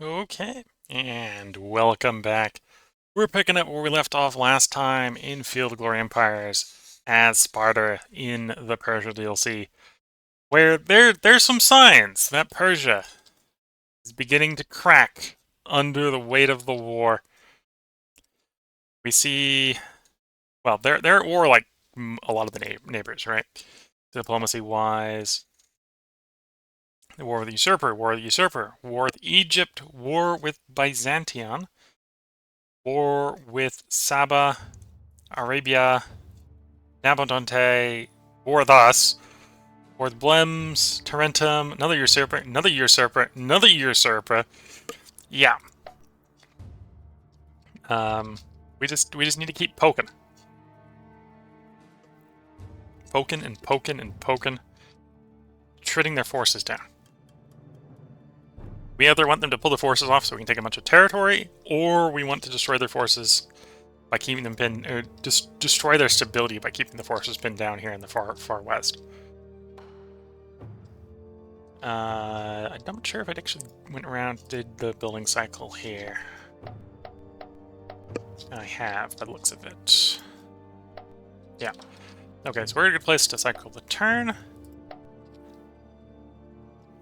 Okay, and welcome back. We're picking up where we left off last time in Field of Glory Empires as Sparta in the Persia DLC, where there's some signs that Persia is beginning to crack under the weight of the war. We see, well, they're at war like a lot of the neighbors, right? Diplomacy-wise, the war with the usurper, war with Egypt, war with Byzantium, war with Saba, Arabia, Nabondonte, war with us, war with Blems, Tarentum, another usurper, another usurper, another usurper. Yeah. Um, we just need to keep poking. Poking and poking and poking. Treading their forces down. We either want them to pull the forces off so we can take a bunch of territory, or we want to destroy their forces by keeping them pinned, or destroy their stability by keeping the forces pinned down here in the far west. I'm not sure if I actually went around did the building cycle here. I have, by the looks of it. Yeah. Okay, so we're a good place to cycle the turn.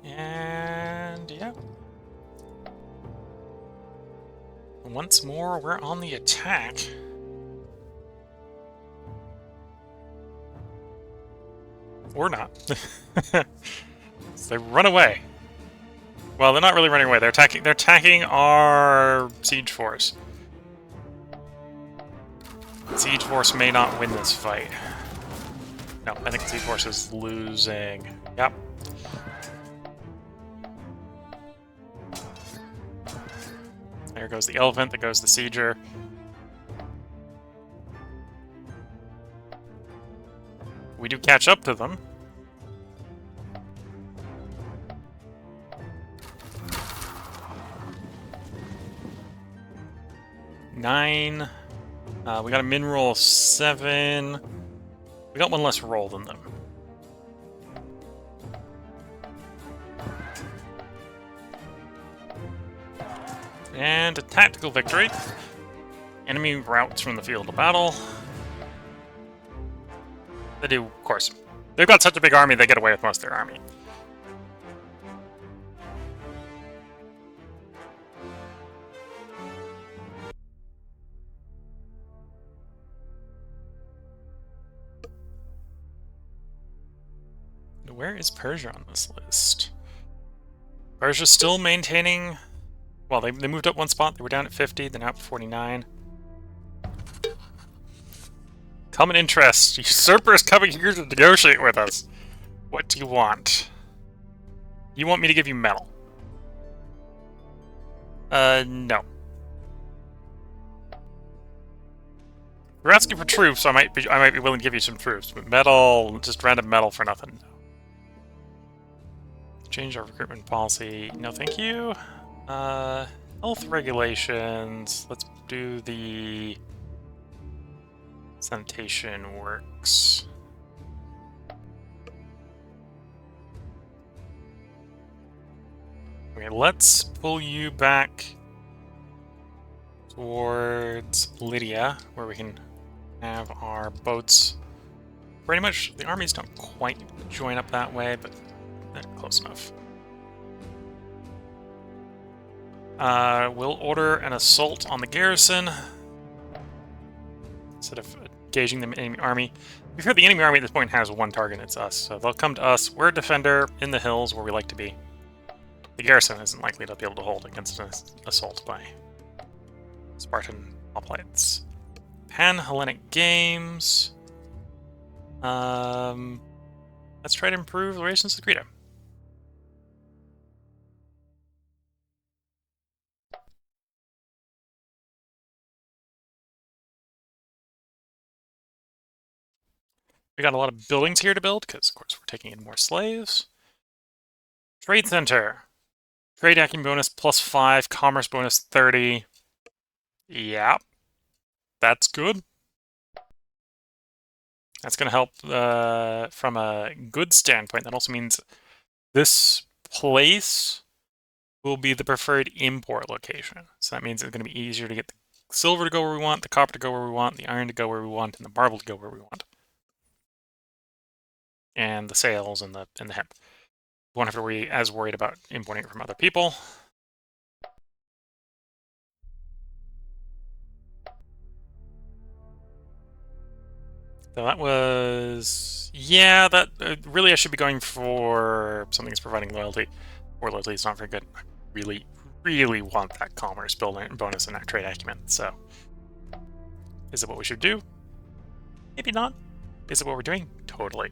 And yeah. Once more, we're on the attack. Or not. So they run away. Well, they're not really running away. They're attacking our siege force. Siege force may not win this fight. No, I think the siege force is losing. Yep. There goes the elephant, there goes the sieger. We do catch up to them. Nine. We got a min roll of 7. We got one less roll than them. And a tactical victory. Enemy routes from the field of battle. They do, of course. They've got such a big army, they get away with most of their army. Where is Persia on this list? Persia's still maintaining... Well, they moved up one spot. They were down at 50. They're now at 49. Common interest. Usurper is coming here to negotiate with us. What do you want? You want me to give you metal? No. If you're asking for troops, I might be willing to give you some troops, but metal, just random metal for nothing. Change our recruitment policy. No, thank you. Health regulations. Let's do the sanitation works. Okay, let's pull you back towards Lydia, where we can have our boats. Pretty much, the armies don't quite join up that way, but they're close enough. We'll order an assault on the garrison instead of engaging the enemy army. We've heard the enemy army at this point has one target, it's us. So they'll come to us. We're a defender in the hills where we like to be. The garrison isn't likely to be able to hold against an assault by Spartan hoplites. Pan-Hellenic Games. Let's try to improve relations with Crete. We got a lot of buildings here to build, because of course we're taking in more slaves. Trade Center. Trade acumen bonus +5, commerce bonus 30. Yeah. That's good. That's going to help from a good standpoint. That also means this place will be the preferred import location. So that means it's going to be easier to get the silver to go where we want, the copper to go where we want, the iron to go where we want, and the marble to go where we want. And the sails and the hemp. We won't have to be as worried about importing it from other people. So that was... Yeah, that... really, I should be going for something that's providing loyalty. Or loyalty is not very good. I really, really want that commerce bonus and that trade acumen, so... Is it what we should do? Maybe not. Is it what we're doing? Totally.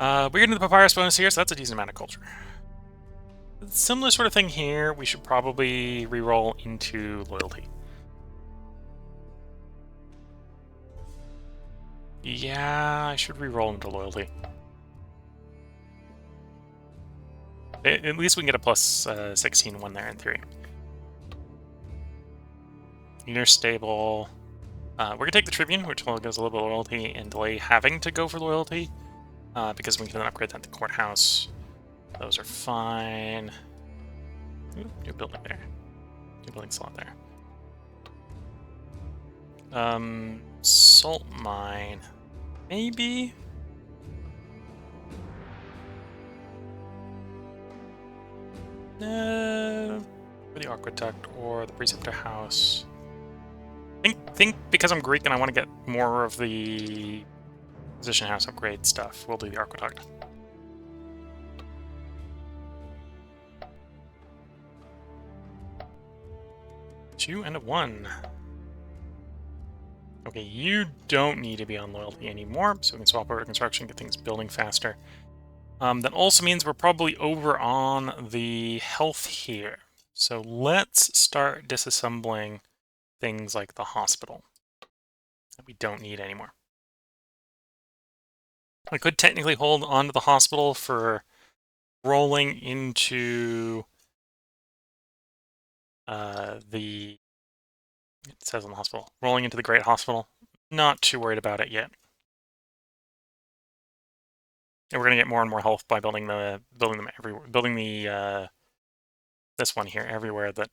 We're getting the papyrus bonus here, so that's a decent amount of culture. Similar sort of thing here. We should probably re-roll into loyalty. Yeah, I should re-roll into loyalty. At least we can get a plus 16 one there in theory. Near stable. We're going to take the Tribune, which gives a little bit of loyalty, and delay having to go for loyalty, because we can then upgrade that to courthouse. Those are fine. Ooh, new building there. New building slot there. Salt mine. Maybe? No. Or the aqueduct or the preceptor house. Think because I'm Greek and I want to get more of the position house upgrade stuff, we'll do the aqueduct. Two and a one. Okay, you don't need to be on loyalty anymore, so we can swap over to construction, get things building faster. That also means we're probably over on the health here. So let's start disassembling things like the hospital that we don't need anymore. I could technically hold on to the hospital for rolling into it says on the hospital, rolling into the Great Hospital. Not too worried about it yet. And we're gonna get more and more health by building them everywhere, building the this one here everywhere that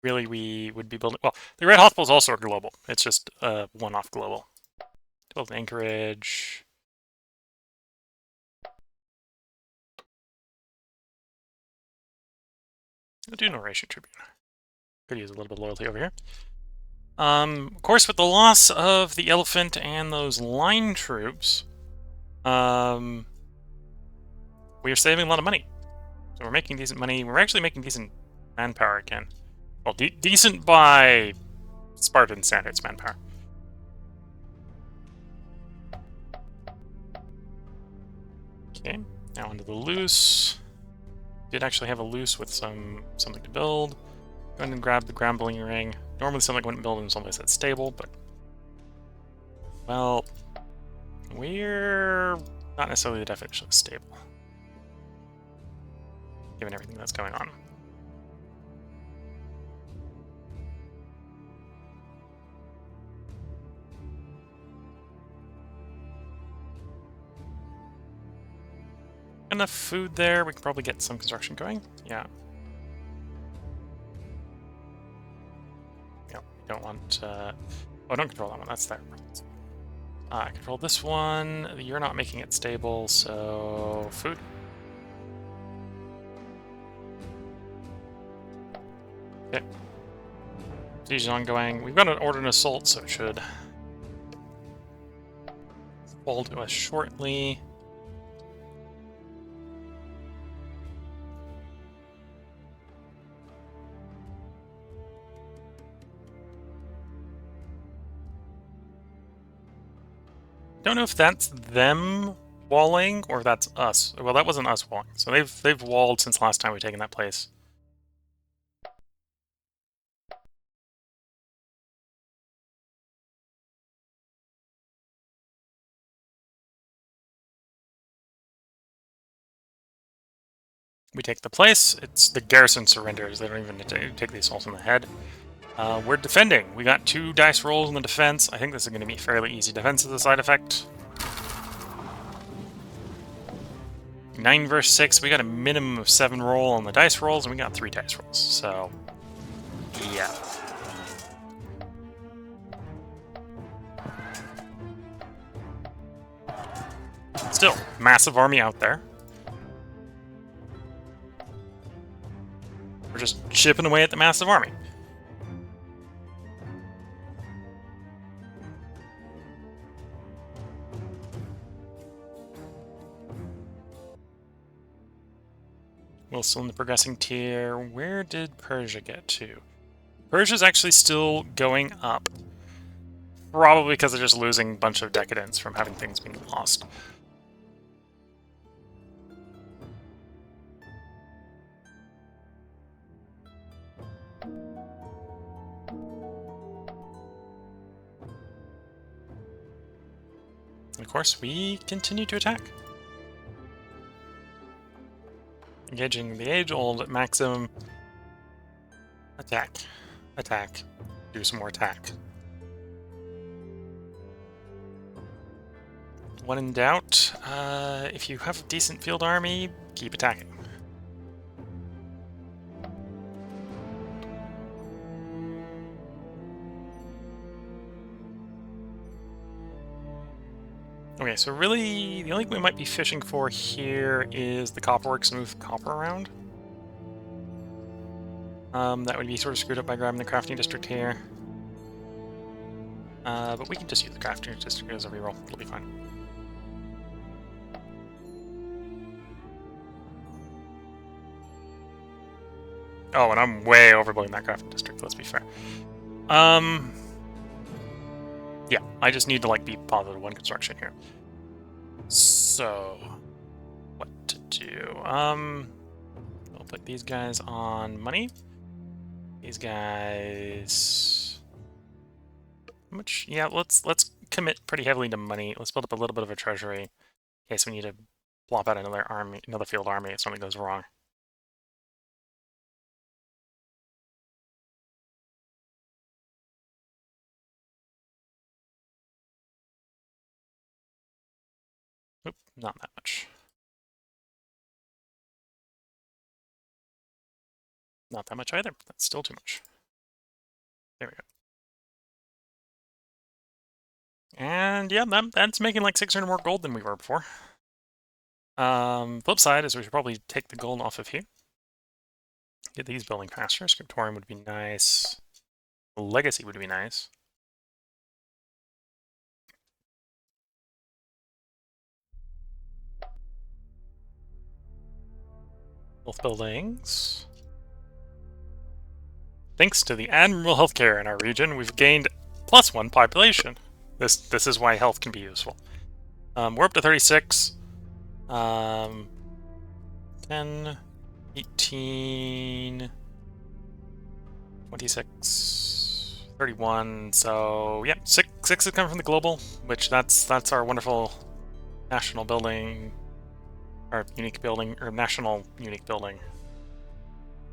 really we would be building. Well, the Great Hospital is also global. It's just one-off global. Build an anchorage. I'll do Narration Tribune. Could use a little bit of loyalty over here. Of course, with the loss of the elephant and those line troops, we are saving a lot of money. So we're making decent money. We're actually making decent manpower again. Well, decent by Spartan standards manpower. Okay, now onto the loose. Did actually have a loose with something to build. Go ahead and grab the Grambling Ring. Normally something wouldn't build in someplace that's stable, but... Well... We're not necessarily the definition of stable. Given everything that's going on. Enough food there, we can probably get some construction going. Yeah. No, we don't want... Oh, don't control that one, that's there. I control this one. You're not making it stable, so... Food. Okay. Siege is ongoing. We've got an order an assault, so it should fall to us shortly. Don't know if that's them walling or if that's us. Well, that wasn't us walling. So they've walled since last time we've taken that place. We take the place. It's the garrison surrenders. They don't even take the assault on the head. We're defending. We got 2 dice rolls in the defense. I think this is going to be fairly easy defense as a side effect. 9 versus 6, we got a minimum of 7 roll on the dice rolls, and we got 3 dice rolls, so yeah. Still, massive army out there. We're just chipping away at the massive army. We're still in the progressing tier. Where did Persia get to? Persia's actually still going up. Probably because they're just losing a bunch of decadence from having things being lost. And of course, we continue to attack. Engaging the age-old maximum. Attack. Attack. Do some more attack. When in doubt, if you have a decent field army, keep attacking. Okay, so really, the only thing we might be fishing for here is the copperworks to move copper around. That would be sort of screwed up by grabbing the crafting district here. But we can just use the crafting district as a reroll. It'll be fine. Oh, and I'm way overbuilding that crafting district, let's be fair. Yeah, I just need to, like, be positive one construction here. So, what to do? We'll put these guys on money. These guys... How much? Yeah, let's commit pretty heavily to money. Let's build up a little bit of a treasury in case we need to plop out another army, another field army if something goes wrong. Oop, not that much. Not that much either. That's still too much. There we go. And yeah, that's making like 600 more gold than we were before. Flip side is we should probably take the gold off of here. Get these building faster. Scriptorium would be nice. Legacy would be nice. Both buildings. Thanks to the admirable healthcare in our region, we've gained +1 population. This is why health can be useful. We're up to 36. 10, 18, 26, 31. So yeah, six is coming from the global, which that's our wonderful national building, or unique building, or national unique building.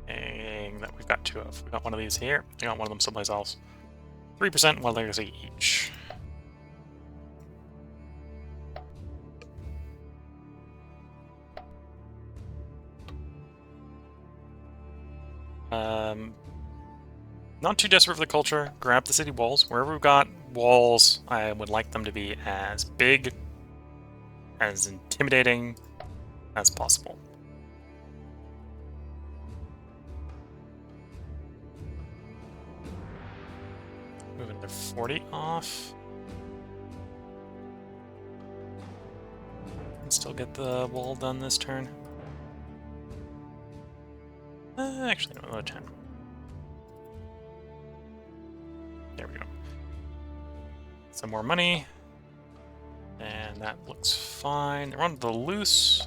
And that we've got 2 of. We got one of these here. We got one of them someplace else. 3%, 1 legacy each. Not too desperate for the culture. Grab the city walls. Wherever we've got walls, I would like them to be as big, as intimidating as possible. Moving to 40 off. Can still get the wall done this turn. Actually, no, another 10. There we go. Some more money. And that looks fine. They're on the loose.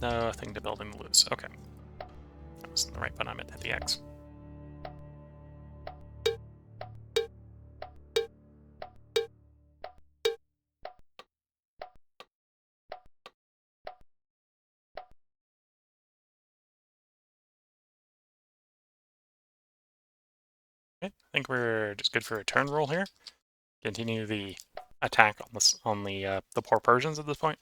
Nothing to build in the loose. Okay. That wasn't the right button. I meant to hit the X. Okay, I think we're just good for a turn roll here. Continue the attack on the poor Persians at this point.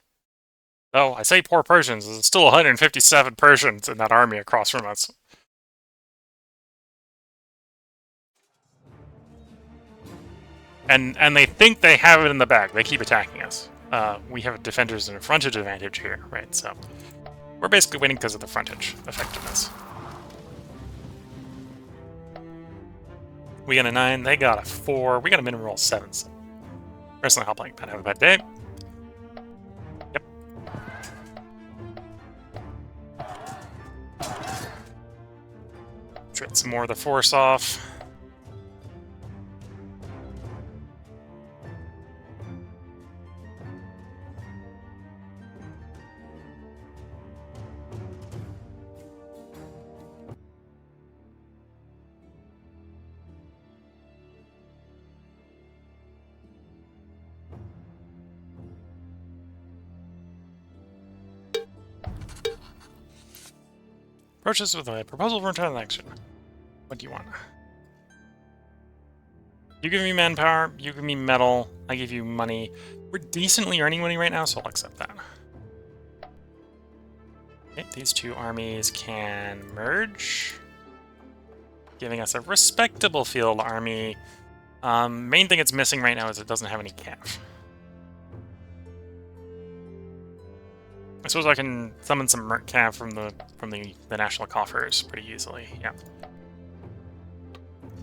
Oh, I say poor Persians. There's still 157 Persians in that army across from us. And they think they have it in the bag. They keep attacking us. We have defenders and a frontage advantage here, right? So we're basically winning because of the frontage effectiveness. We got a 9, they got a 4. We got a minimum roll 7. So personally, I'll play that. Have a bad day. Yep. Trade some more of the force off. Approaches with a proposal for return action. What do you want? You give me manpower, you give me metal, I give you money. We're decently earning money right now, so I'll accept that. Okay, these two armies can merge, giving us a respectable field army. Main thing it's missing right now is it doesn't have any cav. I suppose I can summon some merc cav from the national coffers pretty easily. Yeah.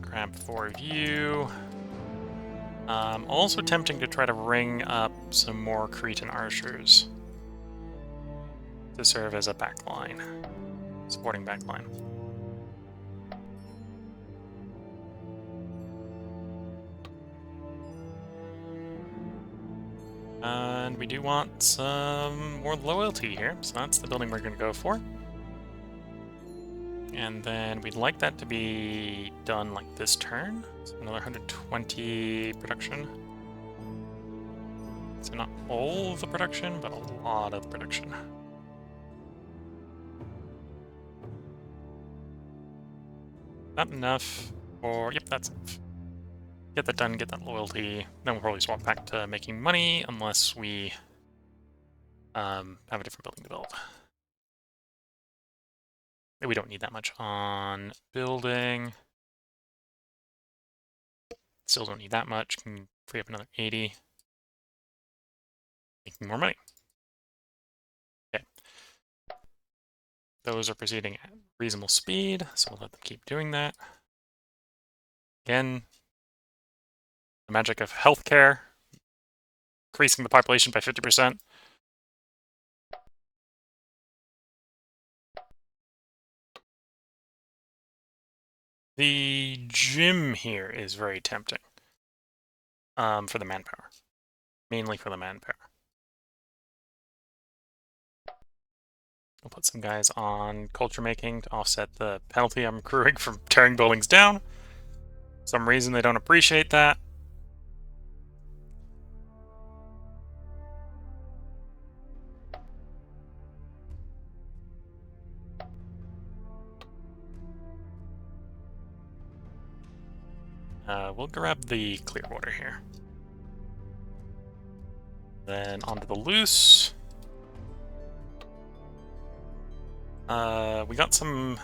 Grab 4 of you. Also tempting to try to ring up some more Cretan archers to serve as a backline, supporting backline. And we do want some more loyalty here, so that's the building we're going to go for. And then we'd like that to be done like this turn. So another 120 production. So not all of the production, but a lot of the production. Not enough, or yep, that's enough. Get that done, get that loyalty. Then we'll probably swap back to making money, unless we have a different building to build. We don't need that much on building. Still don't need that much. Can free up another 80. Making more money. Okay. Those are proceeding at reasonable speed, so we'll let them keep doing that. Again, the magic of healthcare, increasing the population by 50%. The gym here is very tempting for the manpower, mainly for the manpower. We'll put some guys on culture making to offset the penalty I'm accruing from tearing buildings down. For some reason they don't appreciate that. We'll grab the clear water here. Then onto the loose. We got some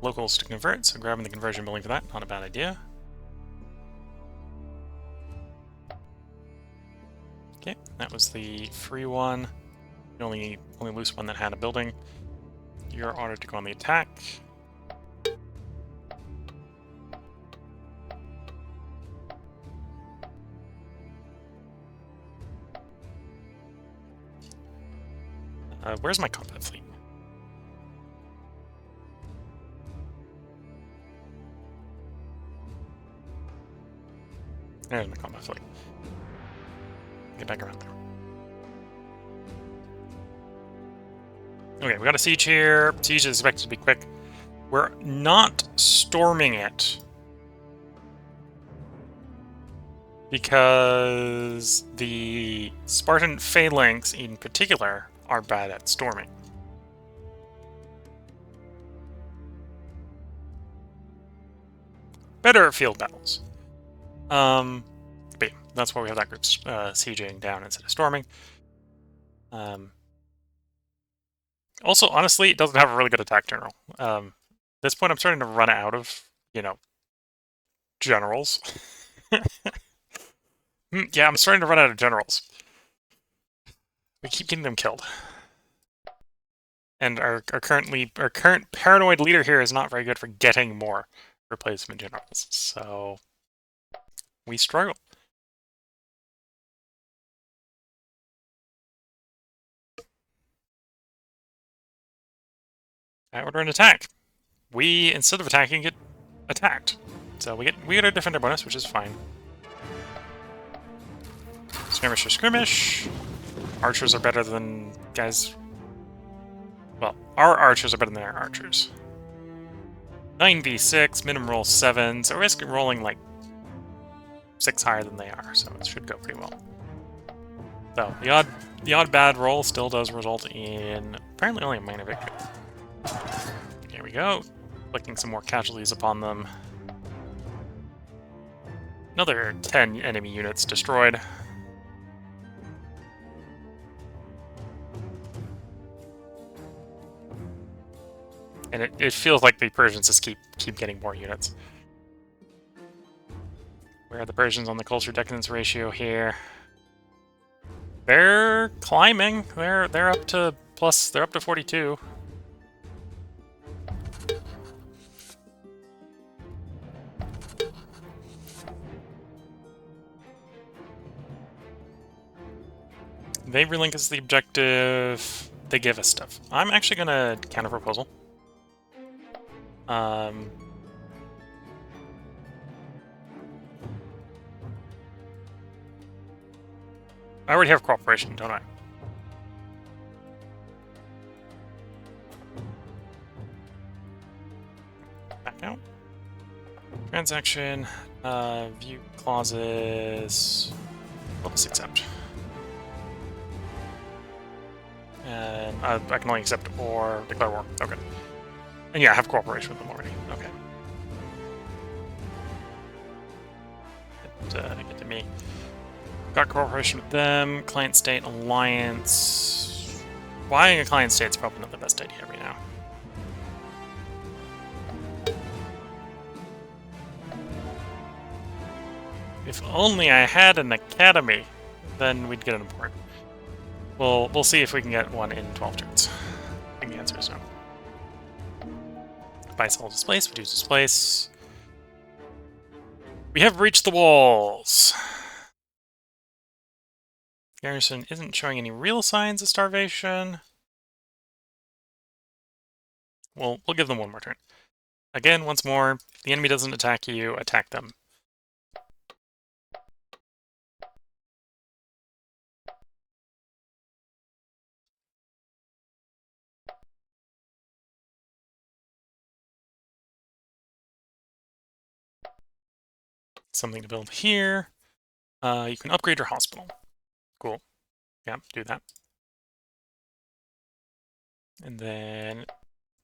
locals to convert, so grabbing the conversion building for that, not a bad idea. Okay, that was the free one. The only loose one that had a building. You're ordered to go on the attack. Where's my combat fleet? There's my combat fleet. Get back around there. Okay, we got a siege here. Siege is expected to be quick. We're not storming it because the Spartan phalanx in particular are bad at storming. Better at field battles. But yeah, that's why we have that group sieging down instead of storming. Also, honestly, it doesn't have a really good attack general. At this point, I'm starting to run out of, you know, generals. Yeah, I'm starting to run out of generals. We keep getting them killed. And our current paranoid leader here is not very good for getting more replacement generals. So we struggle. I order an attack. We, instead of attacking, get attacked. So we get a defender bonus, which is fine. Skirmish for skirmish. Archers are better than guys. Well, our archers are better than their archers. 9v6, minimum roll 7, so risk rolling like 6 higher than they are, so it should go pretty well. So the odd bad roll still does result in apparently only a minor victory. Here we go. Inflicting some more casualties upon them. Another 10 enemy units destroyed. And it feels like the Persians just keep getting more units. Where are the Persians on the culture decadence ratio here? They're climbing. They're up to 42. They relinquish the objective. They give us stuff. I'm actually gonna counter proposal. I already have cooperation, don't I? Back out. Transaction. View clauses. Let's accept. And I can only accept or declare war. Okay. And yeah, I have cooperation with them already. Okay. Get to me. Got cooperation with them. Client state alliance. Buying a client state is probably not the best idea right now. If only I had an academy, then we'd get an import. We'll see if we can get one in 12 turns. I think the answer is no. Buy, sell, displace, reduce, displace. We have breached the walls. Garrison isn't showing any real signs of starvation. We'll give them one more turn. Again, once more, if the enemy doesn't attack you, attack them. Something to build here. You can upgrade your hospital. Cool. Yeah, do that. And then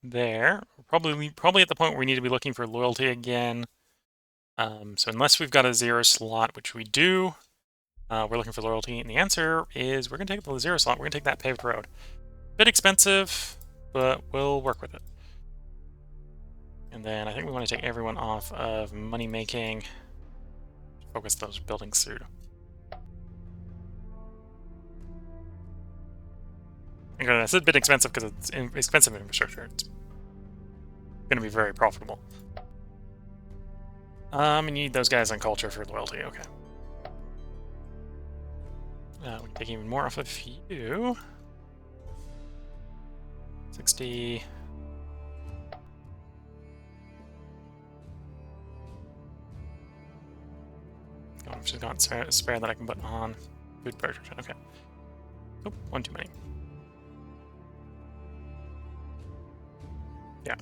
there, probably at the point where we need to be looking for loyalty again. So unless we've got a 0 slot, which we do, we're looking for loyalty, and the answer is we're going to take the 0 slot. We're going to take that paved road. Bit expensive, but we'll work with it. And then I think we want to take everyone off of money making. Focus those buildings through. Again, I said a bit expensive because it's expensive infrastructure. It's going to be very profitable. You need those guys on culture for loyalty. Okay. We can take even more off of you. 60. I've just got spare that I can put on food production. Okay. Oh, one too many. Yeah.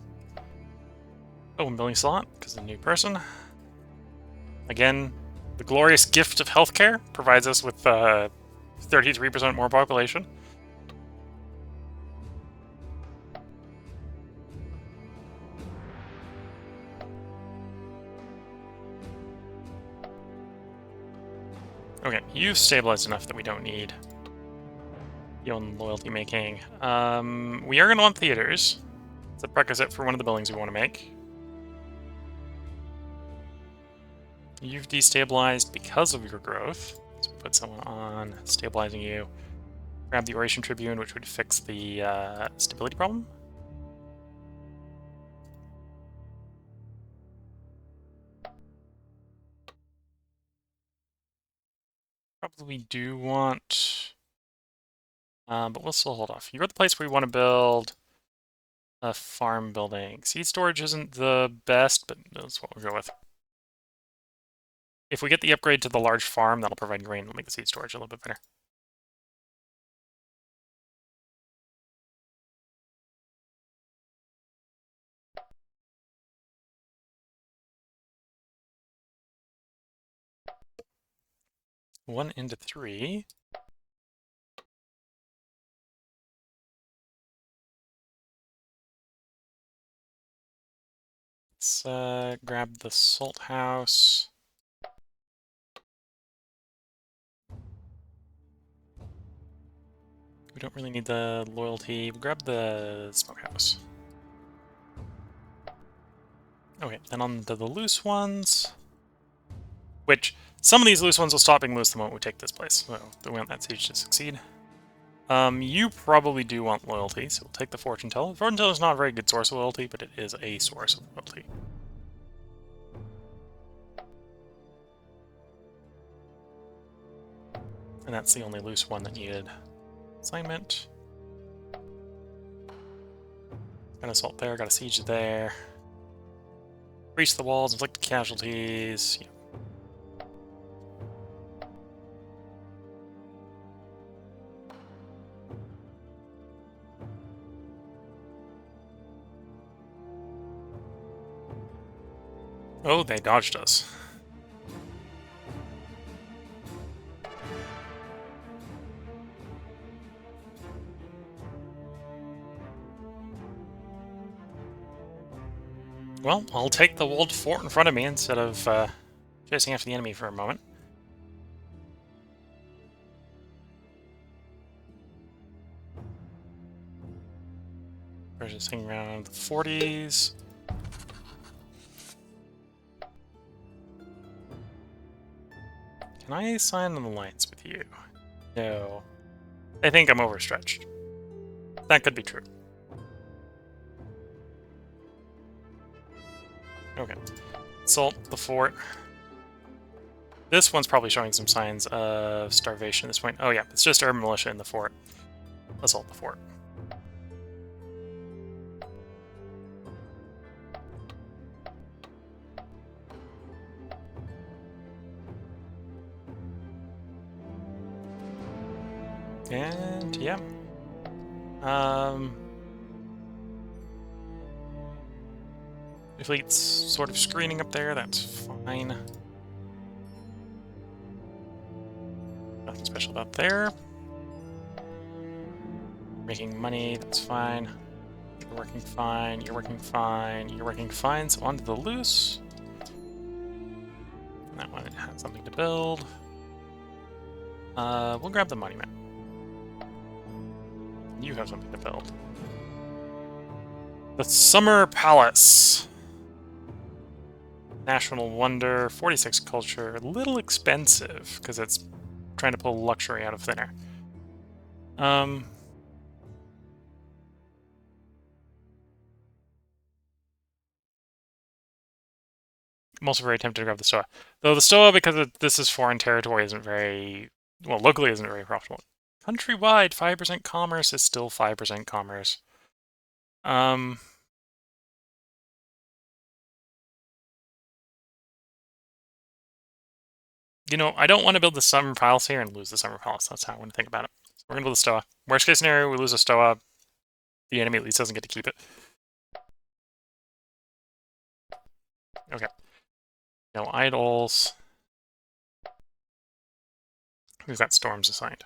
Open building slot because of the new person. Again, the glorious gift of healthcare provides us with 33% more population. Okay, you've stabilized enough that we don't need on loyalty making. We are going to want theaters. It's a prerequisite for one of the buildings we want to make. You've destabilized because of your growth. So put someone on stabilizing you. Grab the Oration Tribune, which would fix the stability problem. Probably do want... but we'll still hold off. You're the place where we want to build a farm building. Seed storage isn't the best, but that's what we'll go with. If we get the upgrade to the large farm, that'll provide grain. It'll make the seed storage a little bit better. One into three. Let's grab the salt house. We don't really need the loyalty. We'll grab the smokehouse. Okay, then on to the loose ones. Which, some of these loose ones will stop being loose the moment we take this place. So, we want that siege to succeed. You probably do want loyalty, so we'll take the Fortune Teller. Fortune Teller is not a very good source of loyalty, but it is a source of loyalty. And that's the only loose one that needed assignment. Got an assault there, got a siege there. Breach the walls, inflict casualties. Yeah. Oh, they dodged us. Well, I'll take the walled fort in front of me instead of chasing after the enemy for a moment. We're just hanging around the 40s. Can I sign an alliance with you? No. I think I'm overstretched. That could be true. Okay. Assault the fort. This one's probably showing some signs of starvation at this point. Oh yeah, it's just urban militia in the fort. Assault the fort. And yeah. The fleet's sort of screening up there, that's fine. Nothing special about there. Making money, that's fine. You're working fine, you're working fine, you're working fine, so on to the loose. That one has something to build. We'll grab the monument. You have something to build. The Summer Palace. National Wonder, 46 culture, a little expensive because it's trying to pull luxury out of thin air. I'm also very tempted to grab the Stoa. Though the Stoa, because this is foreign territory, isn't very... Well, locally isn't very profitable. Countrywide, 5% commerce is still 5% commerce. You know, I don't want to build the Summer Palace here and lose the Summer Palace. That's how I want to think about it. So we're going to build the Stoa. Worst case scenario, we lose a Stoa. The enemy at least doesn't get to keep it. Okay. No idols. We've got storms assigned.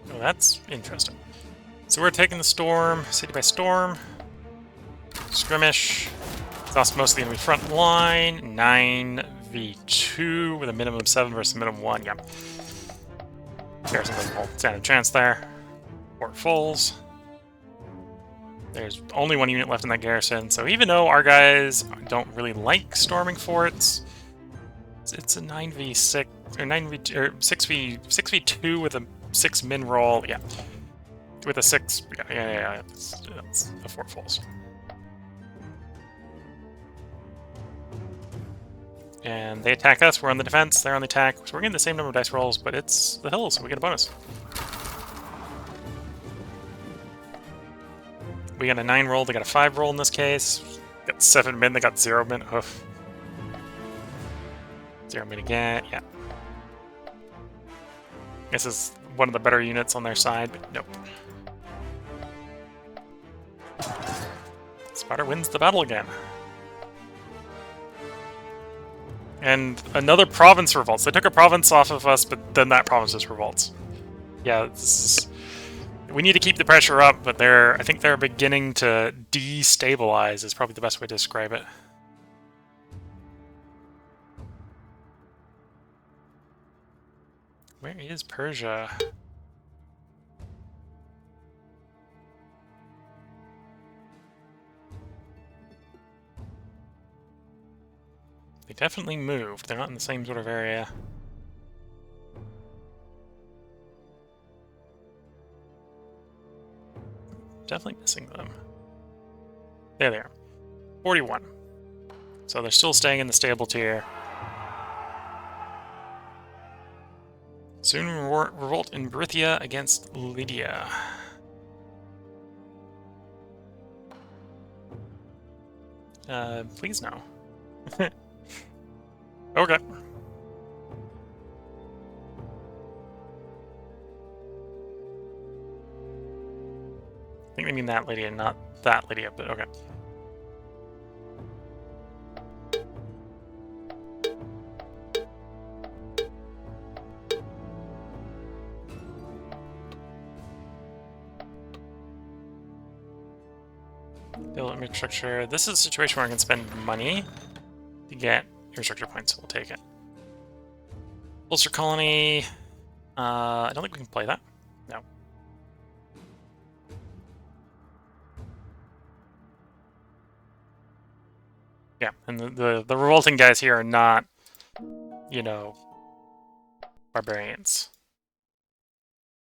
Oh, that's interesting. So we're taking the storm, city by storm. Skirmish. Exhaust most of the enemy front line. 9v2 with a minimum of 7 versus a minimum 1. Yeah. Garrison visible. Standard chance there. Fort fulls. There's only 1 unit left in that garrison, so even though our guys don't really like storming forts, it's a 9v6 or 9v or 6v2 with a 6 min roll. Yeah, with a 6. Yeah. That's the fort falls. And they attack us. We're on the defense. They're on the attack. So we're getting the same number of dice rolls, but it's the hills, so we get a bonus. We got a 9 roll, they got a 5 roll in this case. Got 7 min, they got 0 min. Oof. 0 min again, yeah. This is one of the better units on their side, but nope. Sparta wins the battle again. And another province revolts. They took a province off of us, but then that province just revolts. Yeah, this is... We need to keep the pressure up, but I think they're beginning to destabilize is probably the best way to describe it. Where is Persia? They definitely moved. They're not in the same sort of area. Definitely missing them. There they are. 41. So they're still staying in the stable tier. Soon revolt in Brythia against Lydia. Please no. Okay. I think they mean that Lydia, not that Lydia, but okay. Build infrastructure. This is a situation where I can spend money to get infrastructure points, so we'll take it. Ulster Colony. I don't think we can play that. No. Yeah, and the revolting guys here are not, you know, barbarians.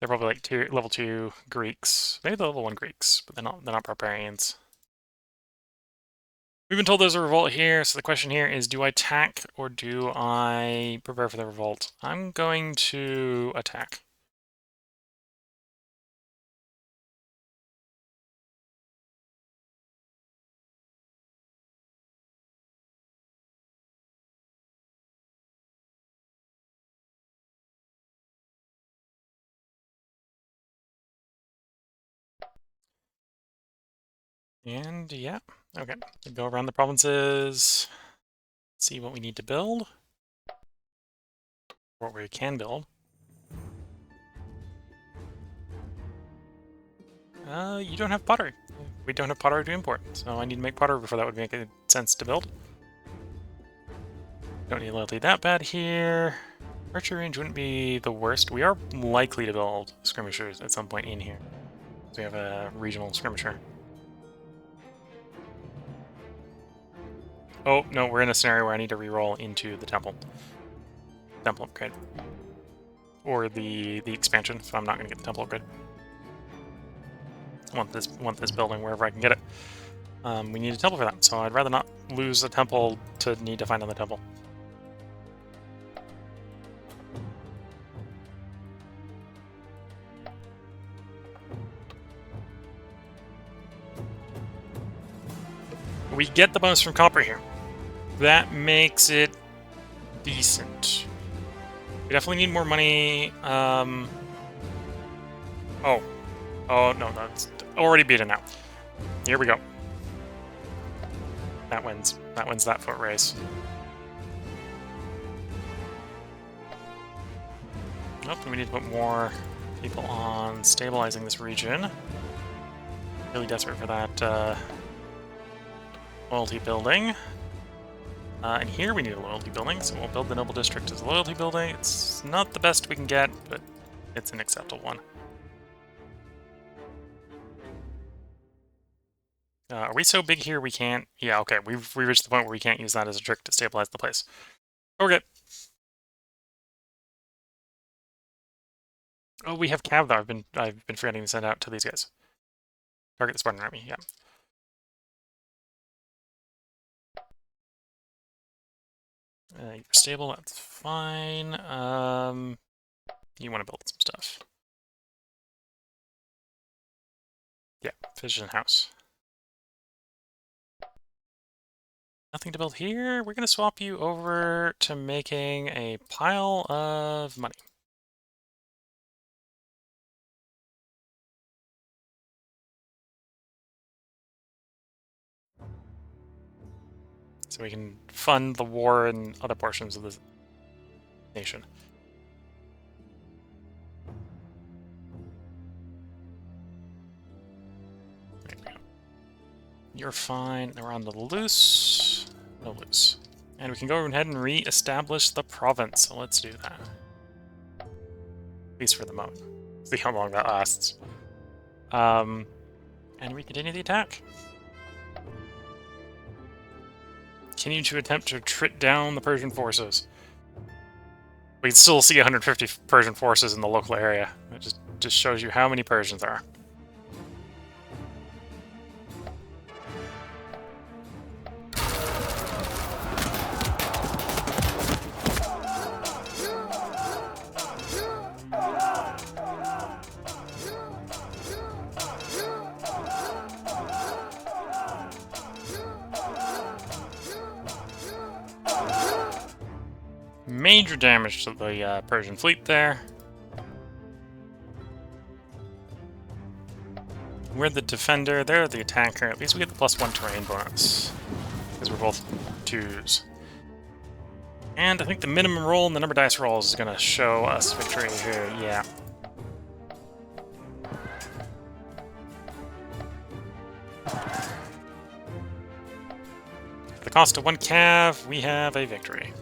They're probably like level 2 Greeks. Maybe they're level 1 Greeks, but they're not barbarians. We've been told there's a revolt here, so the question here is, do I attack or do I prepare for the revolt? I'm going to attack. And yeah, okay. Go around the provinces, see what we need to build, what we can build. You don't have pottery. We don't have pottery to import, so I need to make pottery before that would make sense to build. Don't need loyalty that bad here. Archer range wouldn't be the worst. We are likely to build skirmishers at some point in here. So we have a regional skirmisher. Oh, no, we're in a scenario where I need to reroll into the temple. Temple upgrade. Or the expansion, so I'm not going to get the temple upgrade. I want this building wherever I can get it. We need a temple for that, so I'd rather not lose a temple to need to find another temple. We get the bonus from copper here. That makes it decent. We definitely need more money. Oh, no, that's already beaten out. Here we go. That wins. That wins that foot race. Oh, we need to put more people on stabilizing this region. Really desperate for that loyalty building. And here we need a loyalty building, so we'll build the noble district as a loyalty building. It's not the best we can get, but it's an acceptable one. Are we so big here we can't? Yeah, okay, we reached the point where we can't use that as a trick to stabilize the place. Okay. Oh, we have cav though. I've been forgetting to send out to these guys. Target the Spartan army. Yeah. You're stable. That's fine. You want to build some stuff. Yeah, Fission House. Nothing to build here. We're going to swap you over to making a pile of money. So we can fund the war in other portions of the nation. There we go. You're fine. We're on the loose. No loose. And we can go ahead and re-establish the province. So let's do that. At least for the moment. See how long that lasts. And we continue the attack. Continue to attempt to trit down the Persian forces. We can still see 150 Persian forces in the local area. It just shows you how many Persians there are. Major damage to the Persian fleet there. We're the defender, they're the attacker. At least we get the +1 terrain bonus, because we're both 2s. And I think the minimum roll and the number of dice rolls is going to show us victory here, yeah. For the cost of 1 cav, we have a victory.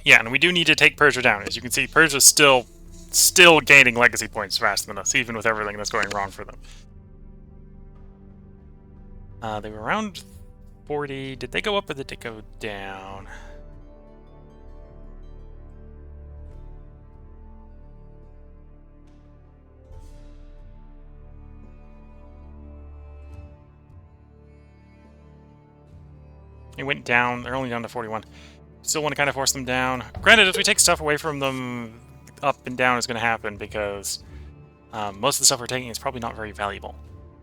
Yeah, and we do need to take Persia down. As you can see, Persia's still gaining legacy points faster than us, even with everything that's going wrong for them. They were around 40. Did they go up or did they go down? It went down. They're only down to 41. Still want to kind of force them down. Granted, if we take stuff away from them, up and down is going to happen because most of the stuff we're taking is probably not very valuable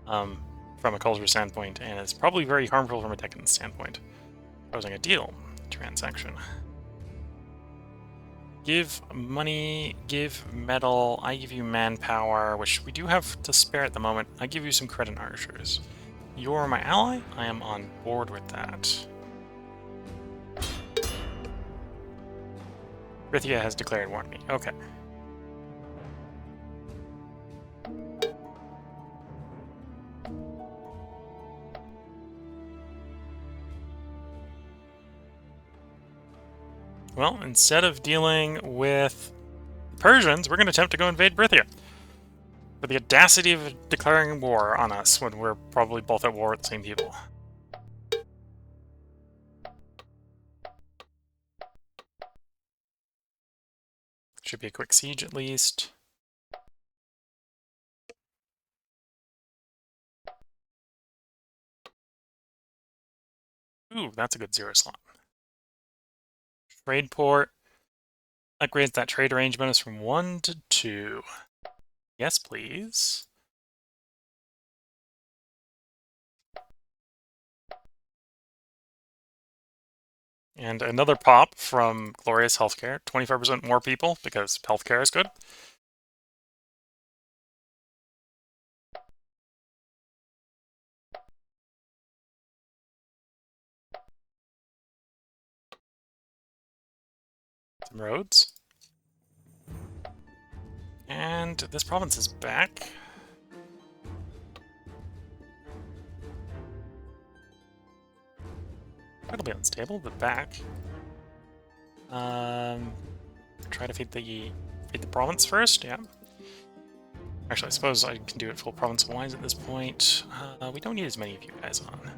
from a culture standpoint, and it's probably very harmful from a decadence standpoint. Proposing a deal. Transaction. Give money, give metal, I give you manpower, which we do have to spare at the moment. I give you some credit archers. You're my ally, I am on board with that. Rithia has declared war on me. Okay. Well, instead of dealing with Persians, we're going to attempt to go invade Brythia. With the audacity of declaring war on us when we're probably both at war with the same people. Should be a quick siege at least. Ooh, that's a good 0 slot. Trade port. Upgrades that trade range bonus from 1 to 2. Yes, please. And another pop from Glorious Healthcare. 25% more people because healthcare is good. Some roads. And this province is back. That'll be unstable, but back. Try to feed the province first, yeah. Actually, I suppose I can do it full province-wise at this point. We don't need as many of you guys on.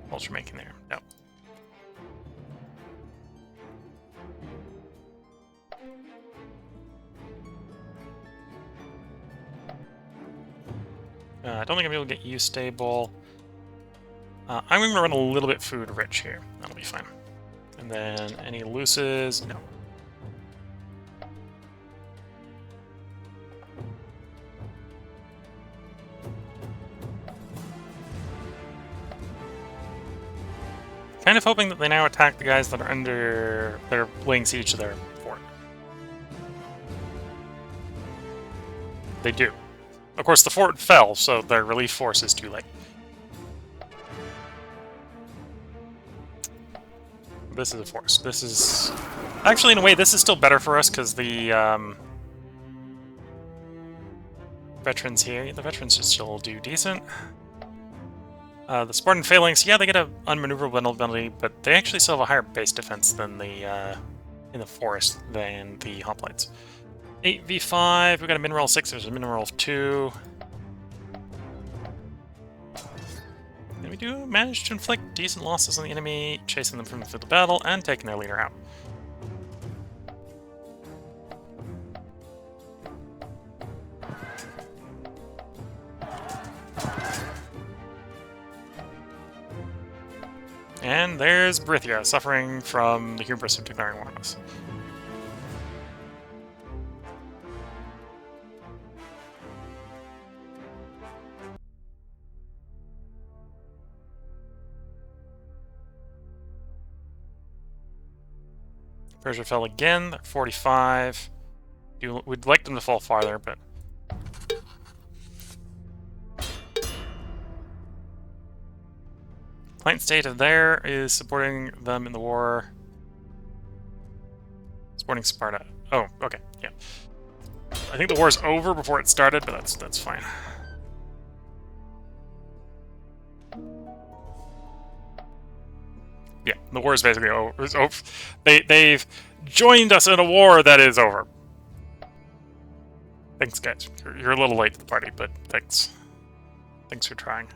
Culture making there, no. I don't think I'm able to get you stable. I'm going to run a little bit food rich here. That'll be fine. And then any looses? No. Kind of hoping that they now attack the guys that are laying siege to their fort. They do. Of course, the fort fell, so their relief force is too late. This is a force. This is... Actually, in a way, this is still better for us, because the, veterans here... The veterans should still do decent. The Spartan Phalanx, yeah, they get an unmaneuverable ability, but they actually still have a higher base defense than the, in the forest than the hoplites. 8v5, we got a mineral 6, there's a mineral 2. And we do manage to inflict decent losses on the enemy, chasing them from the field of battle, and taking their leader out. And there's Brythia, suffering from the hubris of declaring war on us. Persia fell again, they're 45. We'd like them to fall farther, but... Client state of there is supporting them in the war. Supporting Sparta. Oh, okay, yeah. I think the war's over before it started, but that's fine. Yeah, the war is basically over. It's over. They've joined us in a war that is over. Thanks, guys. You're a little late to the party, but thanks. Thanks for trying.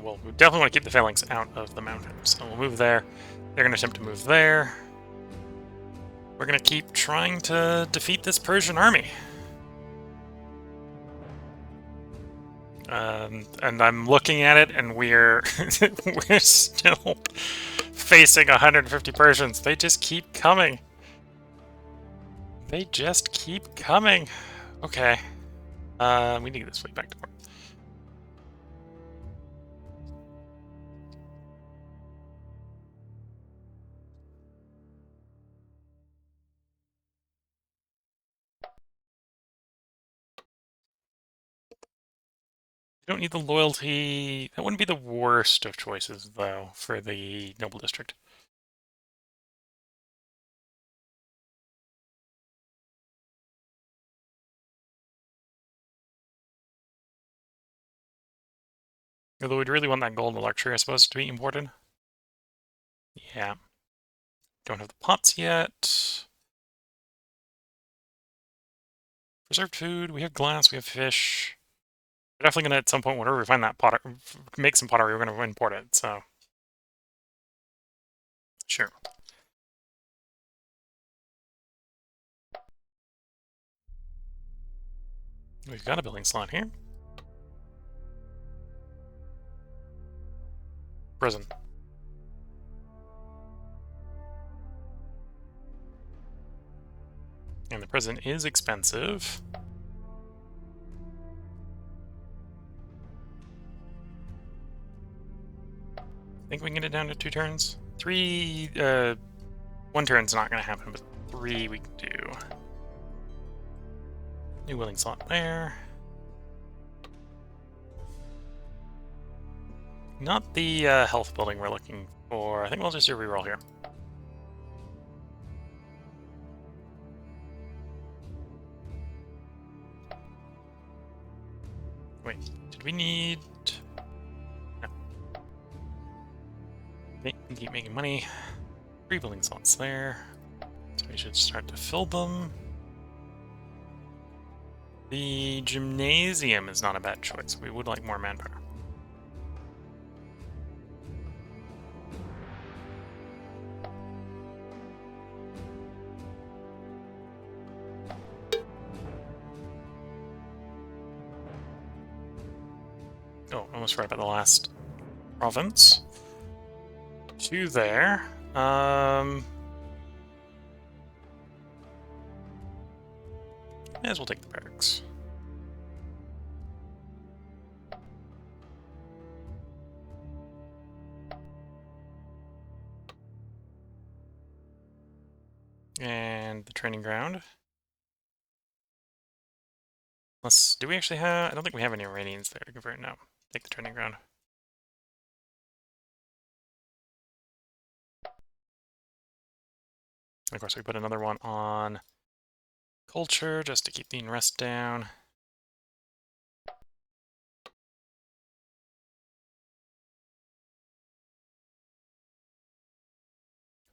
Well, we definitely want to keep the phalanx out of the mountains, so we'll move there. They're going to attempt to move there. We're going to keep trying to defeat this Persian army. And I'm looking at it, and we're we're still facing 150 Persians. They just keep coming. They just keep coming. Okay. We need to get this fleet back to port. You don't need the loyalty. That wouldn't be the worst of choices, though, for the noble district. Although we'd really want that golden luxury, I suppose, to be imported. Yeah. Don't have the pots yet. Preserved food, we have glass, we have fish. We're definitely going to, at some point, whenever we find that pot, make some pottery, we're going to import it, so. Sure. We've got a building slot here. prison. And the prison is expensive. I think we can get it down to 2 turns. 3, 1 turn's not going to happen, but 3 we can do. New willing slot there. Not the health building we're looking for. I think we'll just do a reroll here. Wait, did we need... No. Okay, keep making money. 3 building slots there. So we should start to fill them. The gymnasium is not a bad choice. We would like more manpower. Oh, almost forgot about the last province. 2 there. May as well take the barracks. And the training ground. Do we actually have... I don't think we have any Iranians there to convert. No. Take the training ground. And of course, we put another one on culture just to keep the unrest down.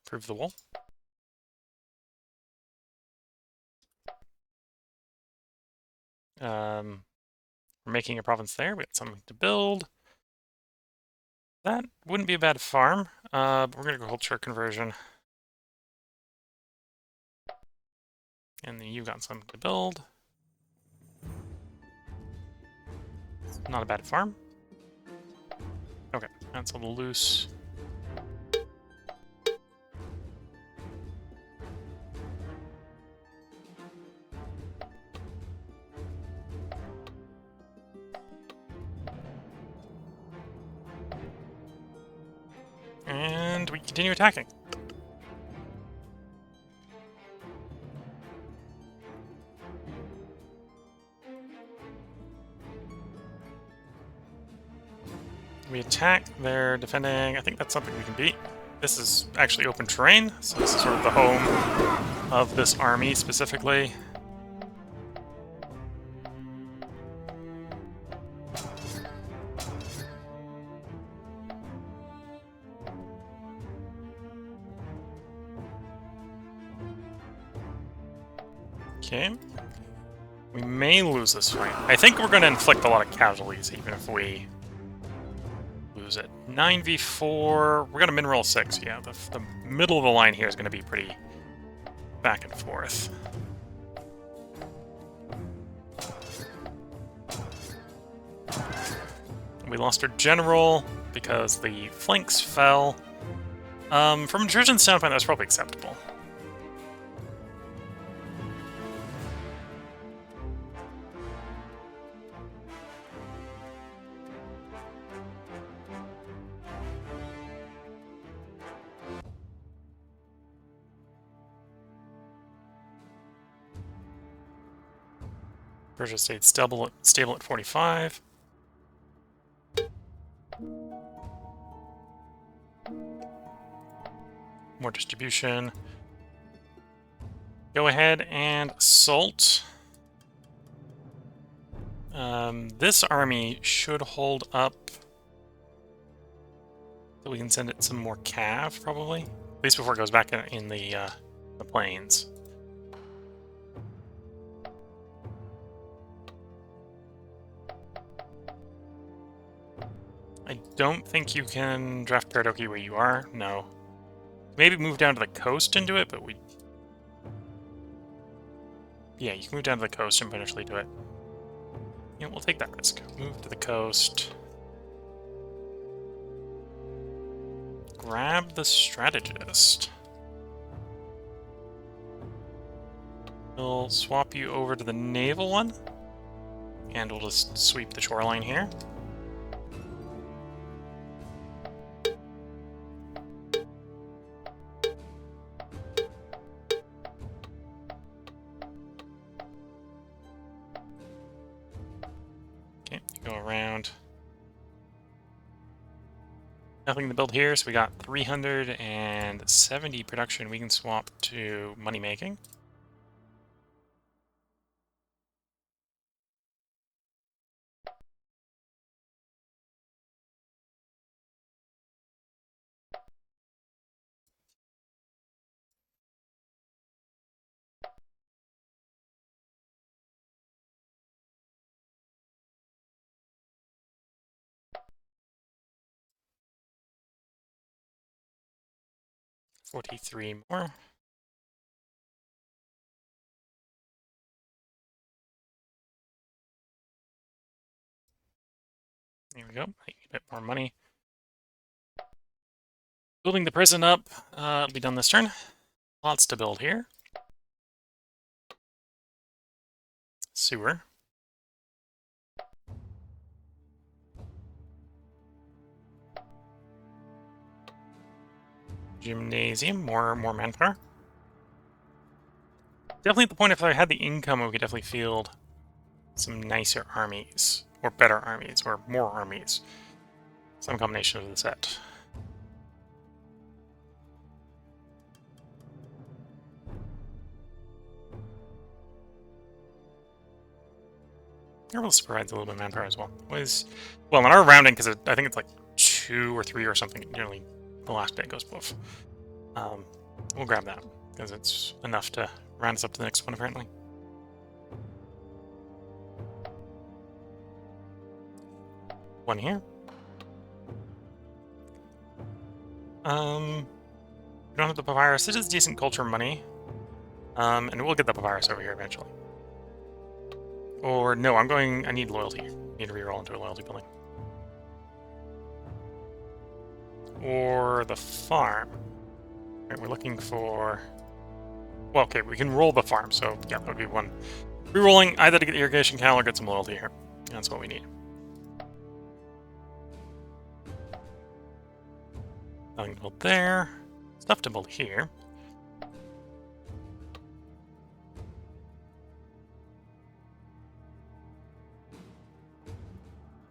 Improve the wool. We're making a province there. We got something to build. That wouldn't be a bad farm. But we're going to go culture conversion. And then you've got something to build. Not a bad farm. Okay, that's a little loose. And we continue attacking. We attack, they're defending. I think that's something we can beat. This is actually open terrain, so this is sort of the home of this army specifically. Okay. We may lose this fight. I think we're going to inflict a lot of casualties, even if we lose it. 9v4. We're going to mineral 6. Yeah, the middle of the line here is going to be pretty back and forth. We lost our general because the flanks fell. From a Georgian standpoint, that's probably acceptable. Persia stayed stable at 45. More distribution. Go ahead and assault. This army should hold up. So we can send it some more cav, probably. At least before it goes back in the plains. I don't think you can draft Paradoki where you are. No. Maybe move down to the coast and do it, but we... Yeah, you can move down to the coast and potentially do it. Yeah, we'll take that risk. Move to the coast. grab the strategist. We'll swap you over to the naval one, and we'll just sweep the shoreline here. Okay, go around. Nothing to build here, so we got 370 production we can swap to money making. $43 more. There we go. A bit more money. Building the prison up. It'll be done this turn. Lots to build here. Sewer. Gymnasium. More manpower. Definitely at the point if I had the income, we could definitely field some nicer armies. Or better armies. Or more armies. Some combination of the set. Airless provides a little bit of manpower as well. Well, in our rounding, because I think it's like 2 or 3 or something, nearly the last bit goes both. We'll grab that, because it's enough to round us up to the next one, apparently. One here. We don't have the papyrus. It is decent culture money. And we'll get the papyrus over here eventually. Or, no, I need loyalty. I need to reroll into a loyalty building. Or the farm. Right, we're looking for... Well, okay, we can roll the farm, so yeah, that would be one. Rerolling either to get the irrigation canal or get some loyalty here. That's what we need. Nothing to build there. Stuff to build here.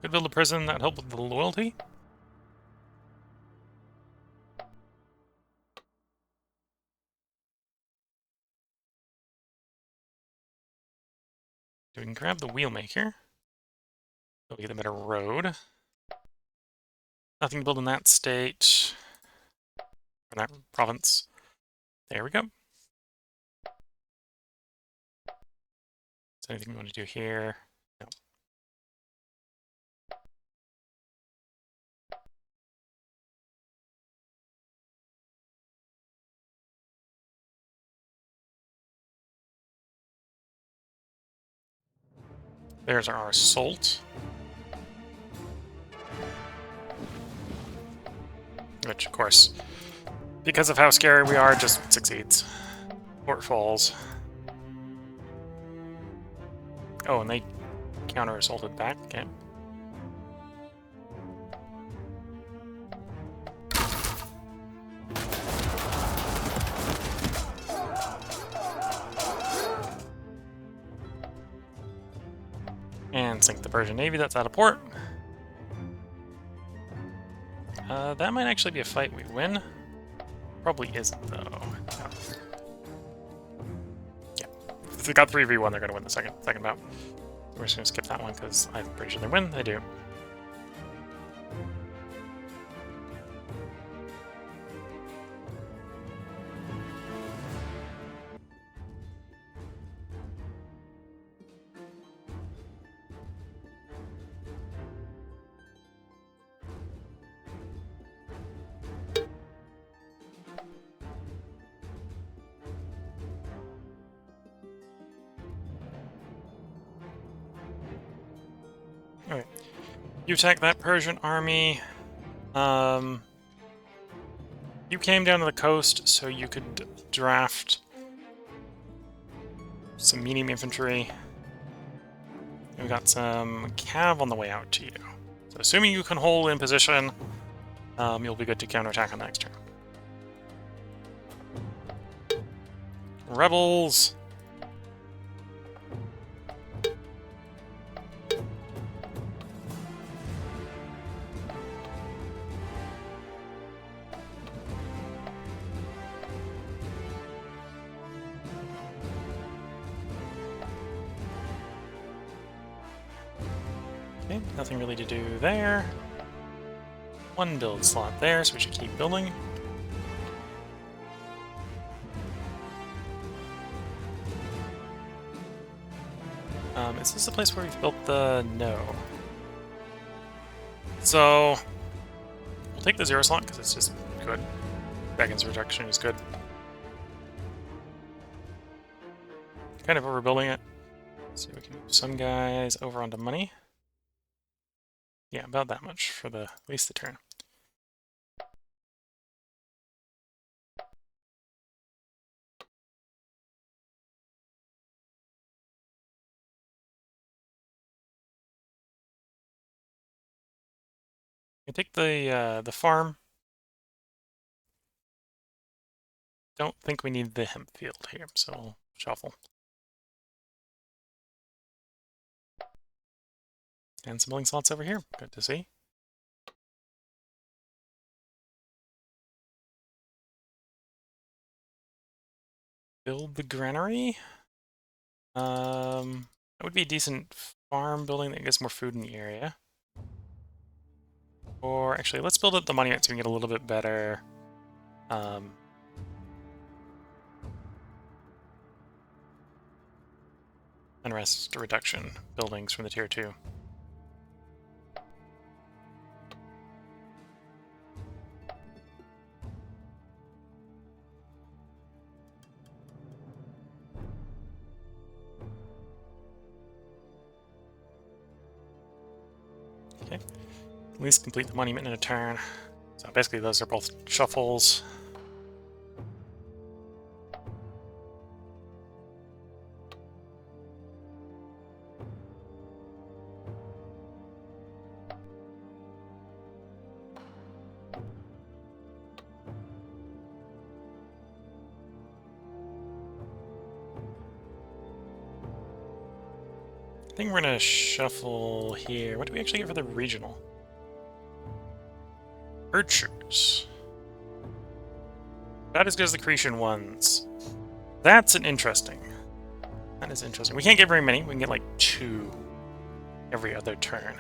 Could build a prison that help with the loyalty. So we can grab the wheelmaker. We'll get a better road. Nothing to build in that state. Or that province. There we go. Is there anything we want to do here? No. There's our assault. Which, of course, because of how scary we are, just succeeds. Or it falls. Oh, and they counter-assaulted back. Okay. And sink the Persian Navy that's out of port. That might actually be a fight we win. Probably isn't, though. No. Yeah. If they got 3v1, they're going to win the second bout. We're just going to skip that one, because I'm pretty sure they win. They do. Alright. You attack that Persian army. You came down to the coast so you could draft some medium infantry. We've got some cav on the way out to you. So assuming you can hold in position, you'll be good to counterattack on the next turn. Rebels! Okay, nothing really to do there. One build slot there, so we should keep building. Is this the place where we've built the... No. So, we'll take the 0 slot, because it's just good. Dragon's Reduction is good. Kind of overbuilding it. So we can move some guys over onto money. Yeah, about that much for at least the turn. We take the farm. Don't think we need the hemp field here, so we'll shuffle. And some building slots over here. Good to see. Build the granary. That would be a decent farm building that gets more food in the area. Or actually, let's build up the monument so we can get a little bit better unrest reduction buildings from the tier 2. Okay. At least complete the monument in a turn. So basically those are both shuffles. I think we're gonna shuffle here. What do we actually get for the regional? Archers. About as good as the Cretan ones. That's an interesting. That is interesting. We can't get very many. We can get like 2 every other turn.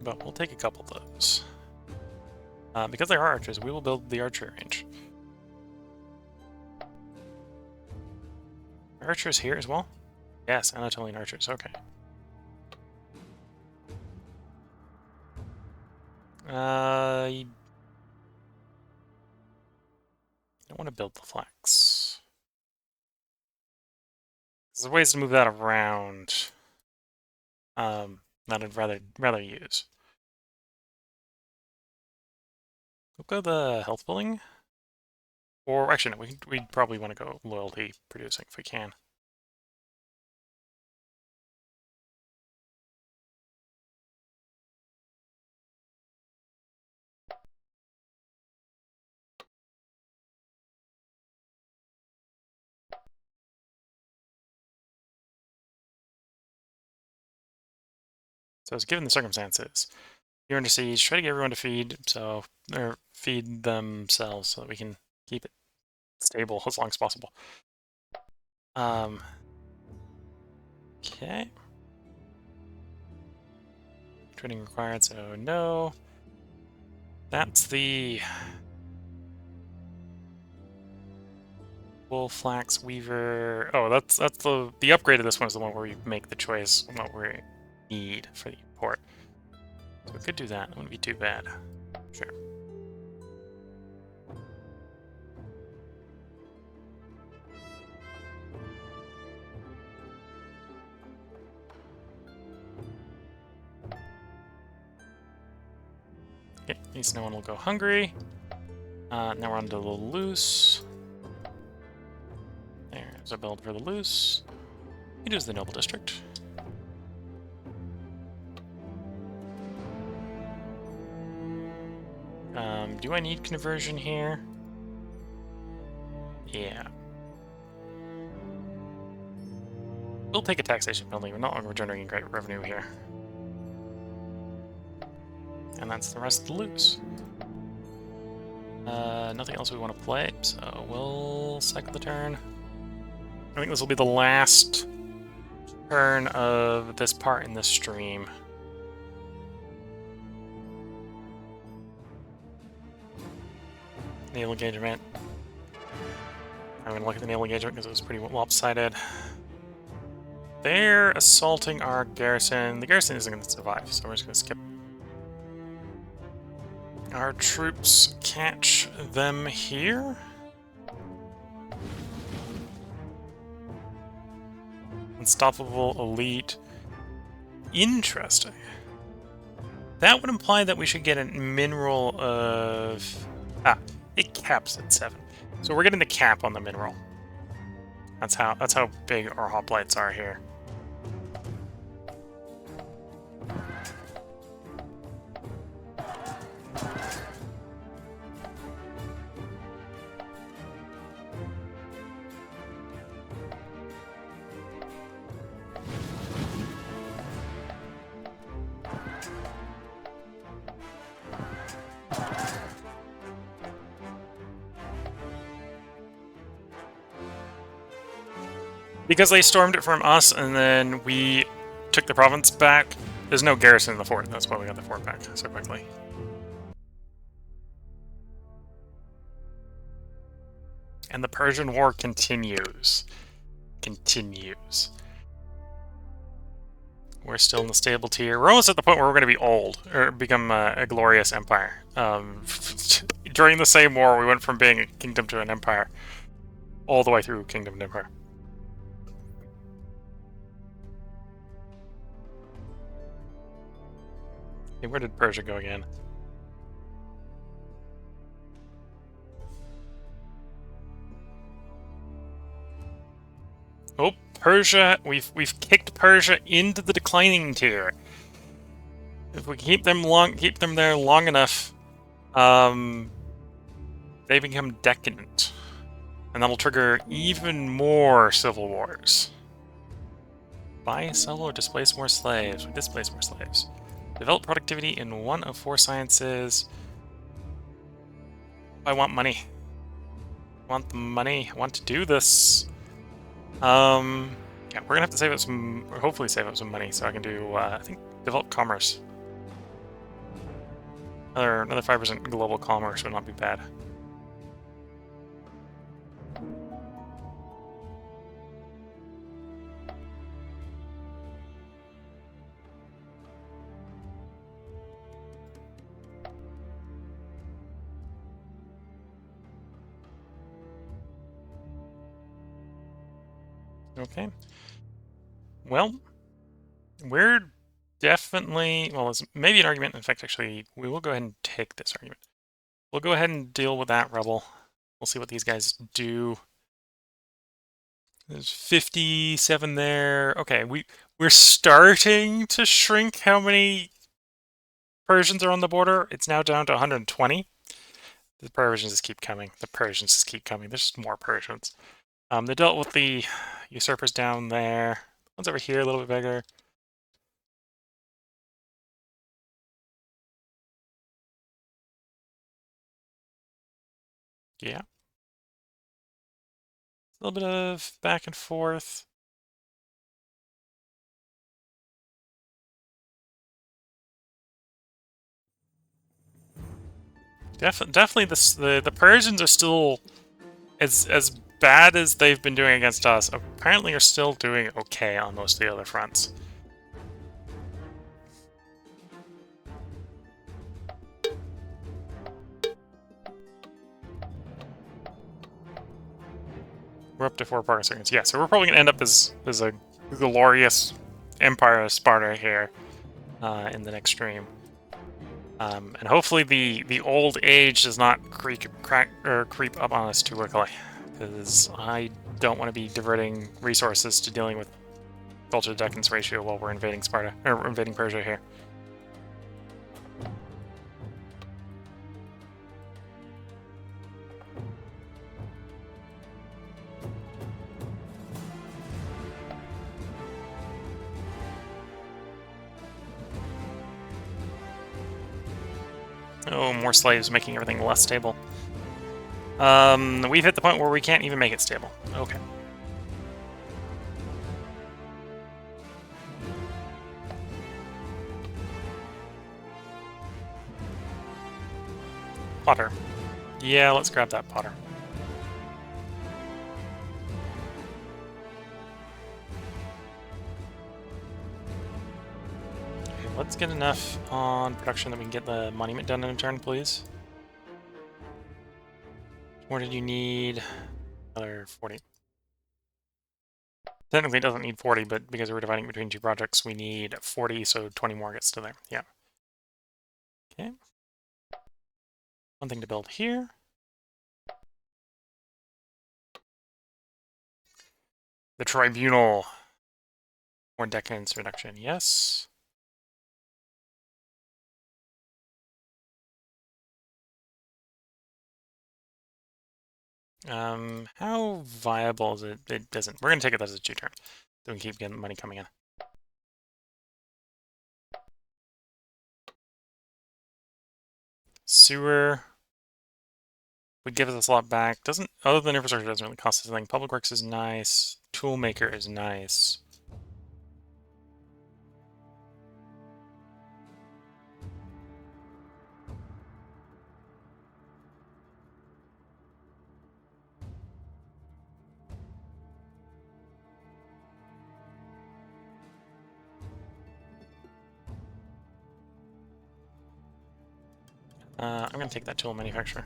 But we'll take a couple of those. Because they are archers, we will build the archer range. Are archers here as well? Yes, Anatolian archers, okay. I don't want to build the flax. There's ways to move that around. That I'd rather use. We'll go the health building. Or actually, no, we'd probably want to go loyalty producing if we can. So as given the circumstances, you're under siege, try to get everyone to feed, or feed themselves so that we can keep it stable as long as possible. Okay. Trading required, so no. That's the wool, flax, weaver. Oh, that's the upgrade of this one is the one where we make the choice on what we need for the import. So we could do that. It wouldn't be too bad. Sure. Okay, at least no one will go hungry. Now we're on to the loose. There's a build for the loose. It is the Noble District. Do I need conversion here? Yeah. We'll take a taxation penalty. We're not longer generating great revenue here. And that's the rest of the loose. Nothing else we want to play, so we'll cycle the turn. I think this will be the last turn of this part in this stream. Naval engagement. I'm going to look at the naval engagement because it was pretty lopsided. They're assaulting our garrison. The garrison isn't going to survive, so we're just going to skip. Our troops catch them here. Unstoppable elite. Interesting. That would imply that we should get a mineral of... it caps at 7. So we're getting the cap on the mineral. That's how big our hoplites are here. Because they stormed it from us and then we took the province back, there's no garrison in the fort. That's why we got the fort back so quickly. And the Persian War continues. We're still in the stable tier. We're almost at the point where we're going to be old, or become a glorious empire. During the same war, we went from being a kingdom to an empire, all the way through kingdom to empire. Okay, where did Persia go again? Oh, Persia! We've kicked Persia into the declining tier. If we keep them there long enough, they become decadent, and that'll trigger even more civil wars. Buy, sell, or displace more slaves. We displace more slaves. Develop productivity in 1 of 4 sciences. I want money. I want the money. I want to do this. Yeah, we're gonna have to save up some, or hopefully save up some money so I can do, I think, develop commerce. Another 5% global commerce would not be bad. Okay. Well, we're definitely... Well, it's maybe an argument. In fact, actually, we will go ahead and take this argument. We'll go ahead and deal with that rebel. We'll see what these guys do. There's 57 there. Okay, we're starting to shrink how many Persians are on the border. It's now down to 120. The Persians just keep coming. There's just more Persians. They dealt with the usurpers down there. One's over here, a little bit bigger. Yeah. A little bit of back and forth. Definitely the Persians are still as bad as they've been doing against us. Apparently are still doing okay on most of the other fronts. We're up to 4 progress seconds. Yeah, so we're probably going to end up as a glorious empire of Sparta here in the next stream. And hopefully the old age does not creep up on us too quickly, because I don't want to be diverting resources to dealing with culture decadence ratio while we're invading Sparta, or invading Persia here. Oh, more slaves making everything less stable. We've hit the point where we can't even make it stable. Okay. Potter. Yeah, let's grab that Potter. Okay, let's get enough on production that we can get the monument done in a turn, please. What did you need? Another 40. Technically it doesn't need 40, but because we're dividing between two projects, we need 40, so 20 more gets to there. Yeah. Okay. One thing to build here. The tribunal. More decadence reduction, yes. How viable is it? It doesn't. We're gonna take it as a 2-turn. So we can keep getting money coming in. Sewer would give us a lot back. Doesn't, other than infrastructure, doesn't really cost us anything. Public works is nice. Toolmaker is nice. I'm gonna take that tool manufacturer.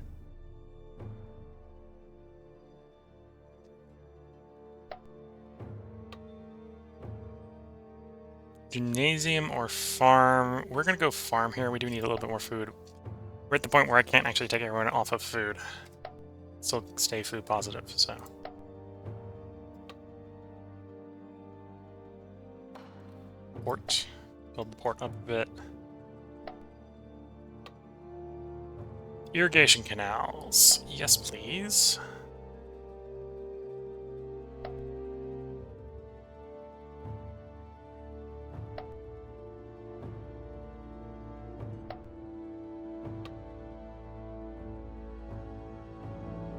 Gymnasium or farm? We're gonna go farm here. We do need a little bit more food. We're at the point where I can't actually take everyone off of food. Still stay food positive, so. Port. Build the port up a bit. Irrigation canals. Yes, please.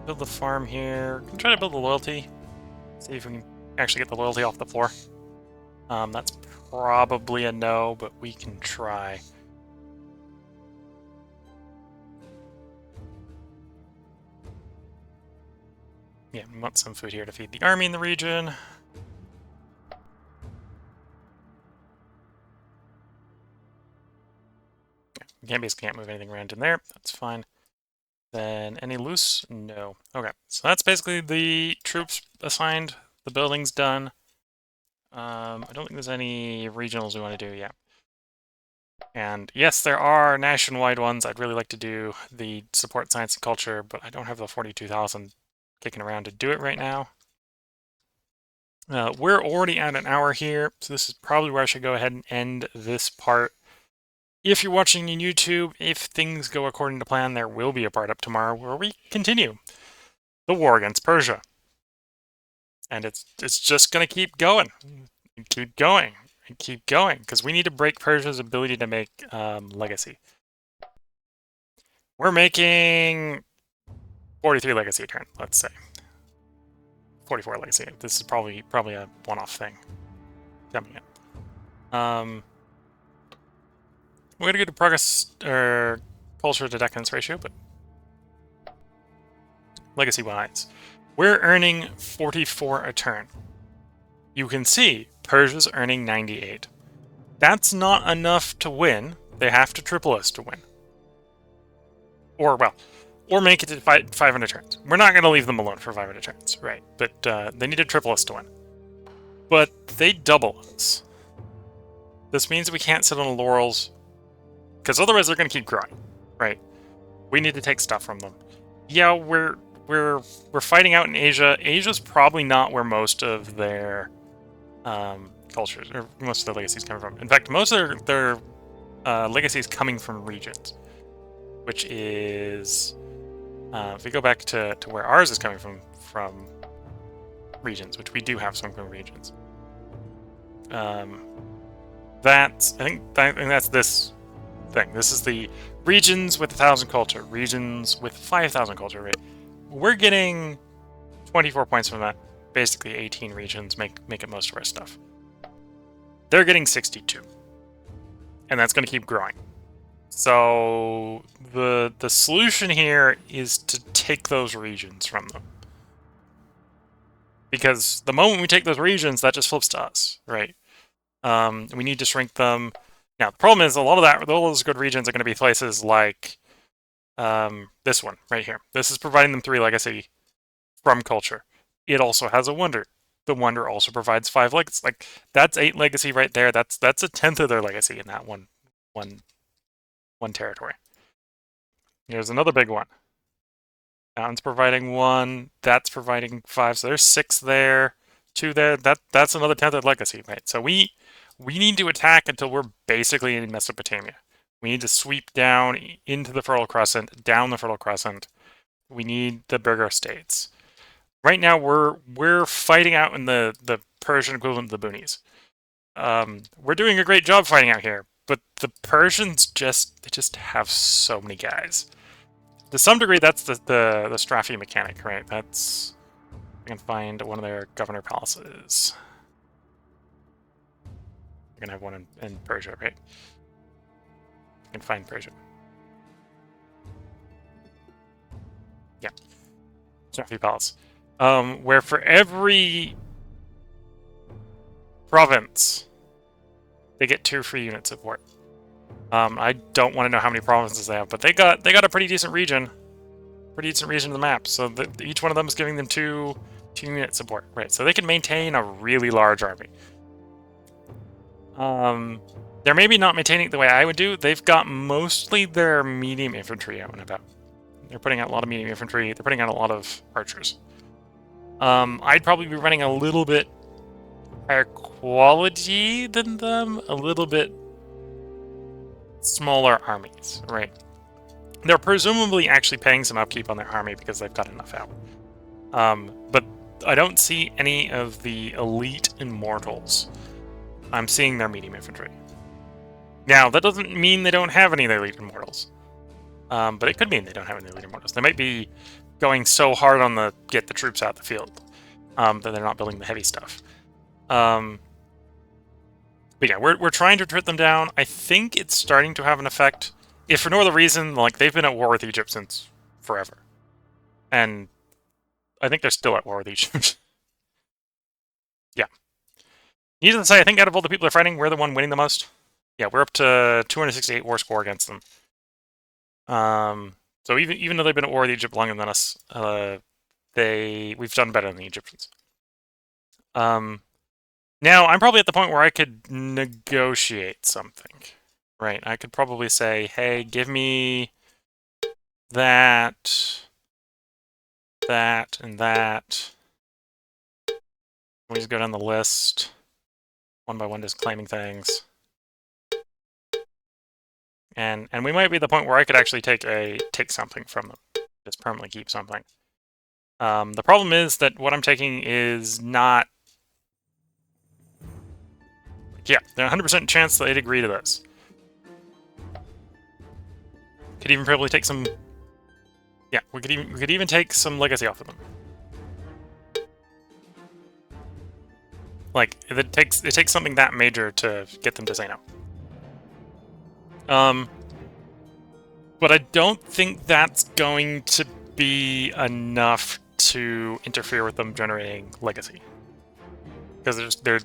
Build the farm here. Can try to build the loyalty. See if we can actually get the loyalty off the floor. That's probably a no, but we can try. Yeah, we want some food here to feed the army in the region. Yeah, basically can't move anything around in there. That's fine. Then any loose? No. Okay, so that's basically the troops assigned. The building's done. I don't think there's any regionals we want to do yet. And yes, there are nationwide ones. I'd really like to do the support science and culture, but I don't have the 42,000 kicking around to do it right now. We're already at an hour here, so this is probably where I should go ahead and end this part. If you're watching on YouTube, if things go according to plan, there will be a part up tomorrow where we continue the war against Persia. And it's just going to keep going, and keep going, and keep going, because we need to break Persia's ability to make legacy. We're making 43 legacy a turn, let's say. 44 legacy. This is probably a one-off thing coming in. We're gonna get to progress or culture to decadence ratio, but legacy-wise, we're earning 44 a turn. You can see Persia's earning 98. That's not enough to win. They have to triple us to win. Or, well, or make it to 500 turns. We're not going to leave them alone for 500 turns, right? But they need to triple us to win. But they double us. This means we can't sit on the laurels because otherwise they're going to keep growing, right? We need to take stuff from them. Yeah, we're fighting out in Asia. Asia's probably not where most of their cultures or most of their legacies come from. In fact, most of their legacies coming from regions, which is if we go back to where ours is coming from regions, which we do have some from regions. That's I think that's this thing. This is the regions with 1,000 culture, regions with 5,000 culture, right? We're getting 24 points from that. Basically 18 regions make it most of our stuff. They're getting 62. And that's going to keep growing. So the solution here is to take those regions from them. Because the moment we take those regions, that just flips to us, right? We need to shrink them. Now, the problem is a lot of those good regions are going to be places like this one right here. This is providing them 3 legacy from culture. It also has a wonder. The wonder also provides 5 legacy. Like, that's 8 legacy right there. That's a 10th of their legacy in that one territory. Here's another big one. That one's providing 1. That's providing 5. So there's 6 there. 2 there. That's another 10th of legacy, right? So we need to attack until we're basically in Mesopotamia. We need to sweep down into the Fertile Crescent, down the Fertile Crescent. We need the bigger states. Right now, we're fighting out in the Persian equivalent of the boonies. We're doing a great job fighting out here, but the Persians just have so many guys. To some degree, that's the Strathy mechanic, right? That's I can find one of their governor palaces. We're gonna have one in Persia, right? I can find Persia. Yeah, Strathy Palace. Where for every province, they get 2 free unit support. I don't want to know how many provinces they have, but they got a pretty decent region of the map. So each one of them is giving them 2 unit support, right? So they can maintain a really large army. They're maybe not maintaining it the way I would do. They've got mostly their medium infantry out and about. They're putting out a lot of medium infantry. They're putting out a lot of archers. I'd probably be running a little bit higher quality than them, a little bit smaller armies, right? They're presumably actually paying some upkeep on their army because they've got enough out. But I don't see any of the elite immortals. I'm seeing their medium infantry. Now, that doesn't mean they don't have any of their elite immortals. But it could mean they don't have any elite immortals. They might be going so hard on the get the troops out of the field that they're not building the heavy stuff. But yeah, we're trying to trit them down. I think it's starting to have an effect. If for no other reason, like, they've been at war with Egypt since forever. And I think they're still at war with Egypt. Yeah. Needless to say, I think out of all the people they're fighting, we're the one winning the most. Yeah, we're up to 268 war score against them. So even though they've been at war with Egypt longer than us, we've done better than the Egyptians. Now, I'm probably at the point where I could negotiate something. Right, I could probably say, hey, give me that, and that. We just go down the list, one by one, just claiming things. And we might be at the point where I could actually take something from them, just permanently keep something. The problem is that what I'm taking is not. Yeah, there's a 100% chance that they'd agree to this. Could even probably take some. Yeah, we could even take some legacy off of them. Like, it takes something that major to get them to say no. But I don't think that's going to be enough to interfere with them generating legacy, because they're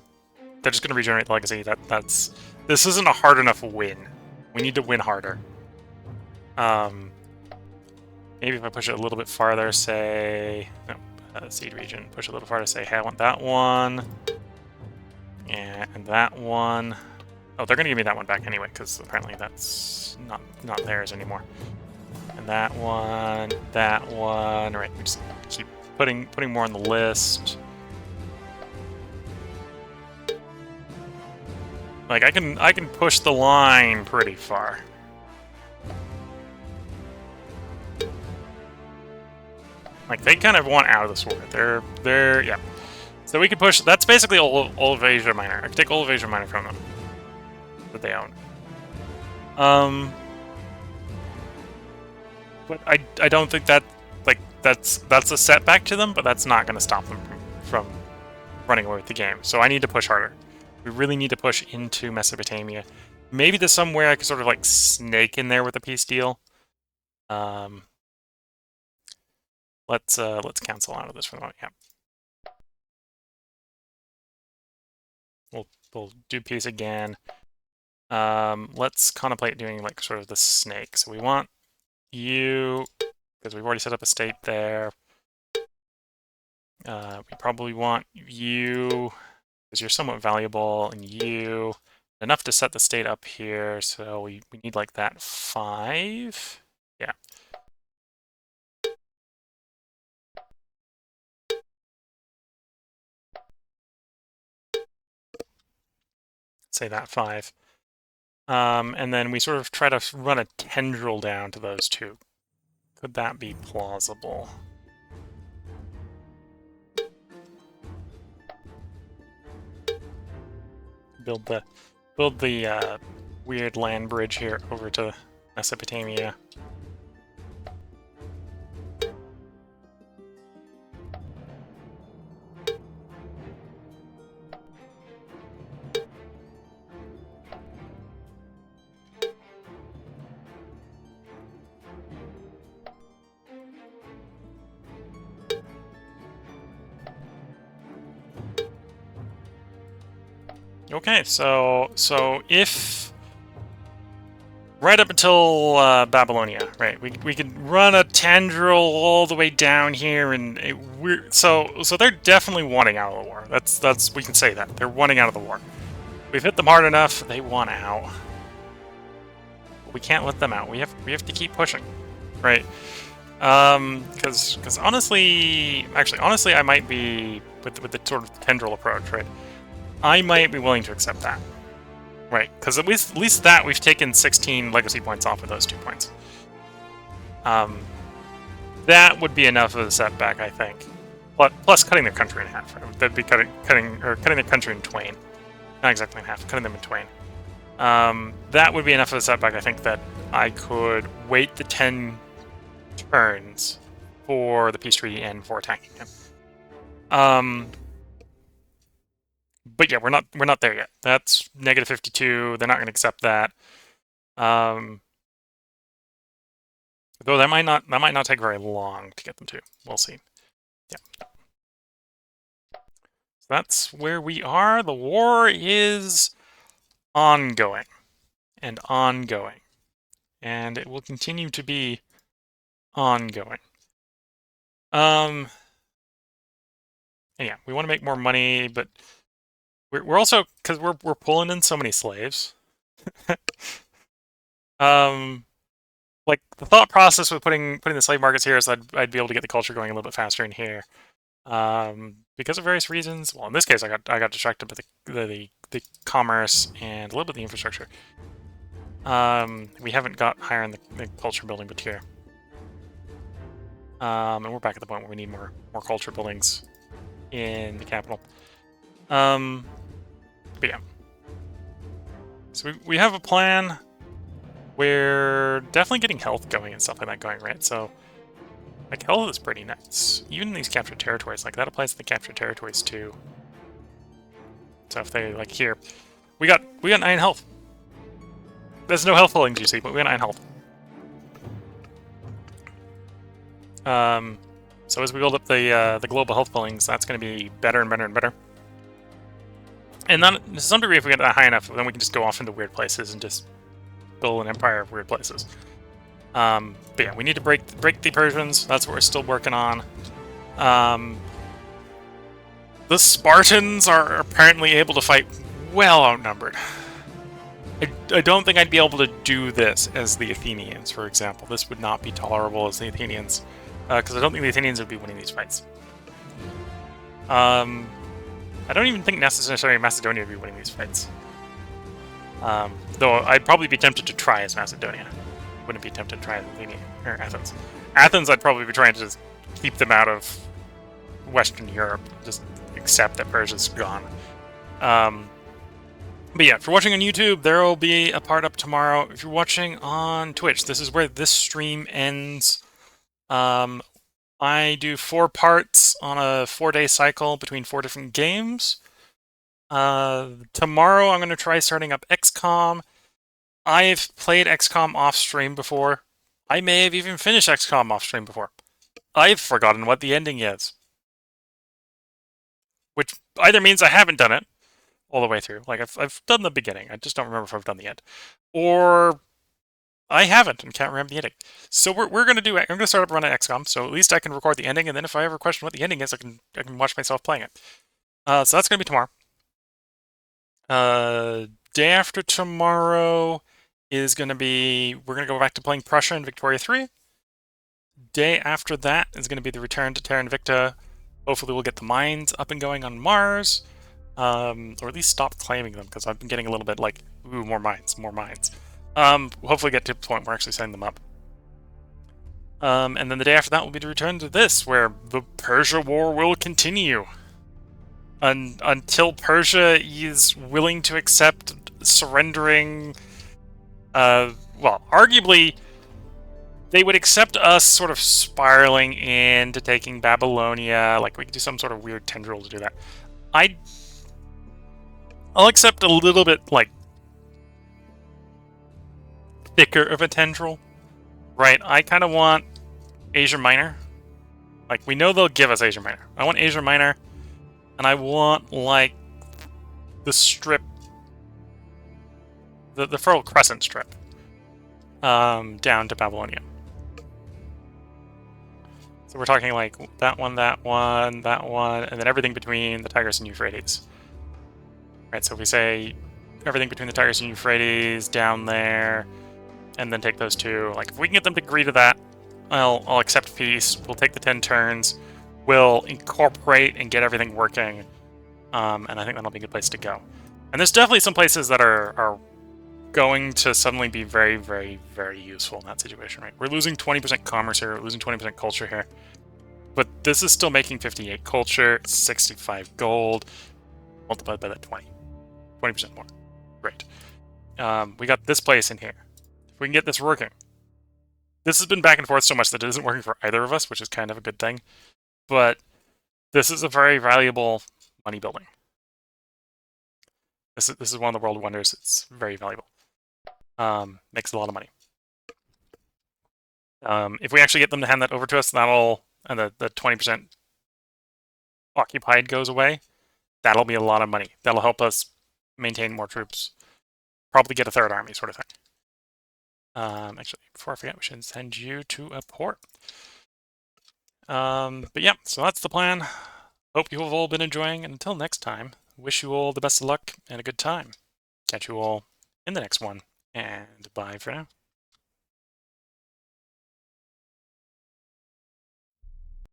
just going to regenerate the legacy. This isn't a hard enough win. We need to win harder. Maybe if I push it a little bit farther, say no, seed region. Push a little farther, say, hey, I want that one, and that one. Oh, they're gonna give me that one back anyway, because apparently that's not theirs anymore. And that one, right, we just keep putting more on the list. Like, I can push the line pretty far. Like, they kind of want out of this war. They're yeah. So we can push. That's basically all of Asia Minor. I can take all of Asia Minor from them that they own. But I don't think that that's a setback to them. But that's not going to stop them from running away with the game. So I need to push harder. We really need to push into Mesopotamia. Maybe there's somewhere I could sort of like snake in there with a peace deal. Let's cancel out of this for the moment. Yeah. We'll do peace again. Let's contemplate doing like sort of the snake. So we want you, because we've already set up a state there. We probably want you, because you're somewhat valuable, and you, enough to set the state up here, so we need like that 5. Yeah. Say that 5. And then we sort of try to run a tendril down to those two. Could that be plausible? Build the weird land bridge here over to Mesopotamia. Okay, so if right up until Babylonia, right, we could run a tendril all the way down here, and so they're definitely wanting out of the war. That's we can say that they're wanting out of the war. We've hit them hard enough; they want out. We can't let them out. We have to keep pushing, right? Because honestly, I might be with the sort of tendril approach, right? I might be willing to accept that. Right, because at least that we've taken 16 legacy points off of those 2 points. That would be enough of a setback, I think. Plus cutting their country in half. Right? That'd be cutting their country in twain. Not exactly in half, cutting them in twain. That would be enough of a setback, I think, that I could wait the 10 turns for the peace treaty and for attacking him. But yeah, we're not there yet. That's negative 52. They're not going to accept that. Though that might not take very long to get them to. We'll see. Yeah. So that's where we are. The war is ongoing and ongoing, and it will continue to be ongoing. And yeah, we want to make more money, but we're also, because we're pulling in so many slaves. Like the thought process with putting the slave markets here is I'd be able to get the culture going a little bit faster in here. Because of various reasons. Well, in this case, I got distracted by the commerce and a little bit of the infrastructure. We haven't got higher in the culture building but here. And we're back at the point where we need more culture buildings in the capital. But yeah. So we have a plan. We're definitely getting health going and stuff like that going, right? So, like, health is pretty nice. Even in these captured territories, like, that applies to the captured territories, too. So if they, like, here, we got 9 health. There's no health buildings, you see, but we got 9 health. So as we build up the global health buildings, that's going to be better and better and better. And then, to some degree, if we get that high enough, then we can just go off into weird places and just build an empire of weird places. But yeah, we need to break the Persians. That's what we're still working on. The Spartans are apparently able to fight well outnumbered. I don't think I'd be able to do this as the Athenians, for example. This would not be tolerable as the Athenians, because I don't think the Athenians would be winning these fights. I don't even think necessarily Macedonia would be winning these fights. Though I'd probably be tempted to try as Macedonia. Wouldn't be tempted to try as Athenia, or Athens. Athens, I'd probably be trying to just keep them out of Western Europe. Just accept that Persia's gone. But yeah, if you're watching on YouTube, there will be a part up tomorrow. If you're watching on Twitch, this is where this stream ends. I do 4 parts on a 4-day cycle between 4 different games. Tomorrow I'm going to try starting up XCOM. I've played XCOM off stream before. I may have even finished XCOM off stream before. I've forgotten what the ending is. Which either means I haven't done it all the way through. Like, I've done the beginning. I just don't remember if I've done the end. Or I haven't and can't remember the ending. So we're going to do it. I'm going to start up a run at XCOM, so at least I can record the ending, and then if I ever question what the ending is, I can watch myself playing it. So that's going to be tomorrow. Day after tomorrow is going to be... We're going to go back to playing Prussia and Victoria 3. Day after that is going to be the return to Terra Invicta. Hopefully we'll get the mines up and going on Mars. Or at least stop claiming them, because I've been getting a little bit like, ooh, more mines, more mines. Hopefully get to the point where we're actually setting them up. And then the day after that will be to return to this, where the Persia War will continue. Until Persia is willing to accept surrendering, well, arguably, they would accept us sort of spiraling into taking Babylonia. Like, we could do some sort of weird tendril to do that. I'll accept a little bit, like, thicker of a tendril, right? I kind of want Asia Minor. Like, we know they'll give us Asia Minor. I want Asia Minor, and I want, like, the strip, the Fertile Crescent strip, down to Babylonia. So we're talking, like, that one, and then everything between the Tigris and Euphrates. Right, so if we say everything between the Tigris and Euphrates down there, and then take those 2. Like, if we can get them to agree to that, I'll accept peace. We'll take the 10 turns. We'll incorporate and get everything working. And I think that'll be a good place to go. And there's definitely some places that are going to suddenly be very, very, very useful in that situation, right? We're losing 20% commerce here. We're losing 20% culture here. But this is still making 58 culture, 65 gold, multiplied by that 20. 20% more. Great. We got this place in here. If we can get this working. This has been back and forth so much that it isn't working for either of us, which is kind of a good thing. But this is a very valuable money building. This is one of the world wonders. It's very valuable. Makes a lot of money. If we actually get them to hand that over to us, that'll, and the 20% occupied goes away, that'll be a lot of money. That'll help us maintain more troops. Probably get a 3rd army, sort of thing. Actually, before I forget, we should send you to a port. But yeah, so that's the plan. Hope you have all been enjoying, and until next time, wish you all the best of luck and a good time. Catch you all in the next one, and bye for now.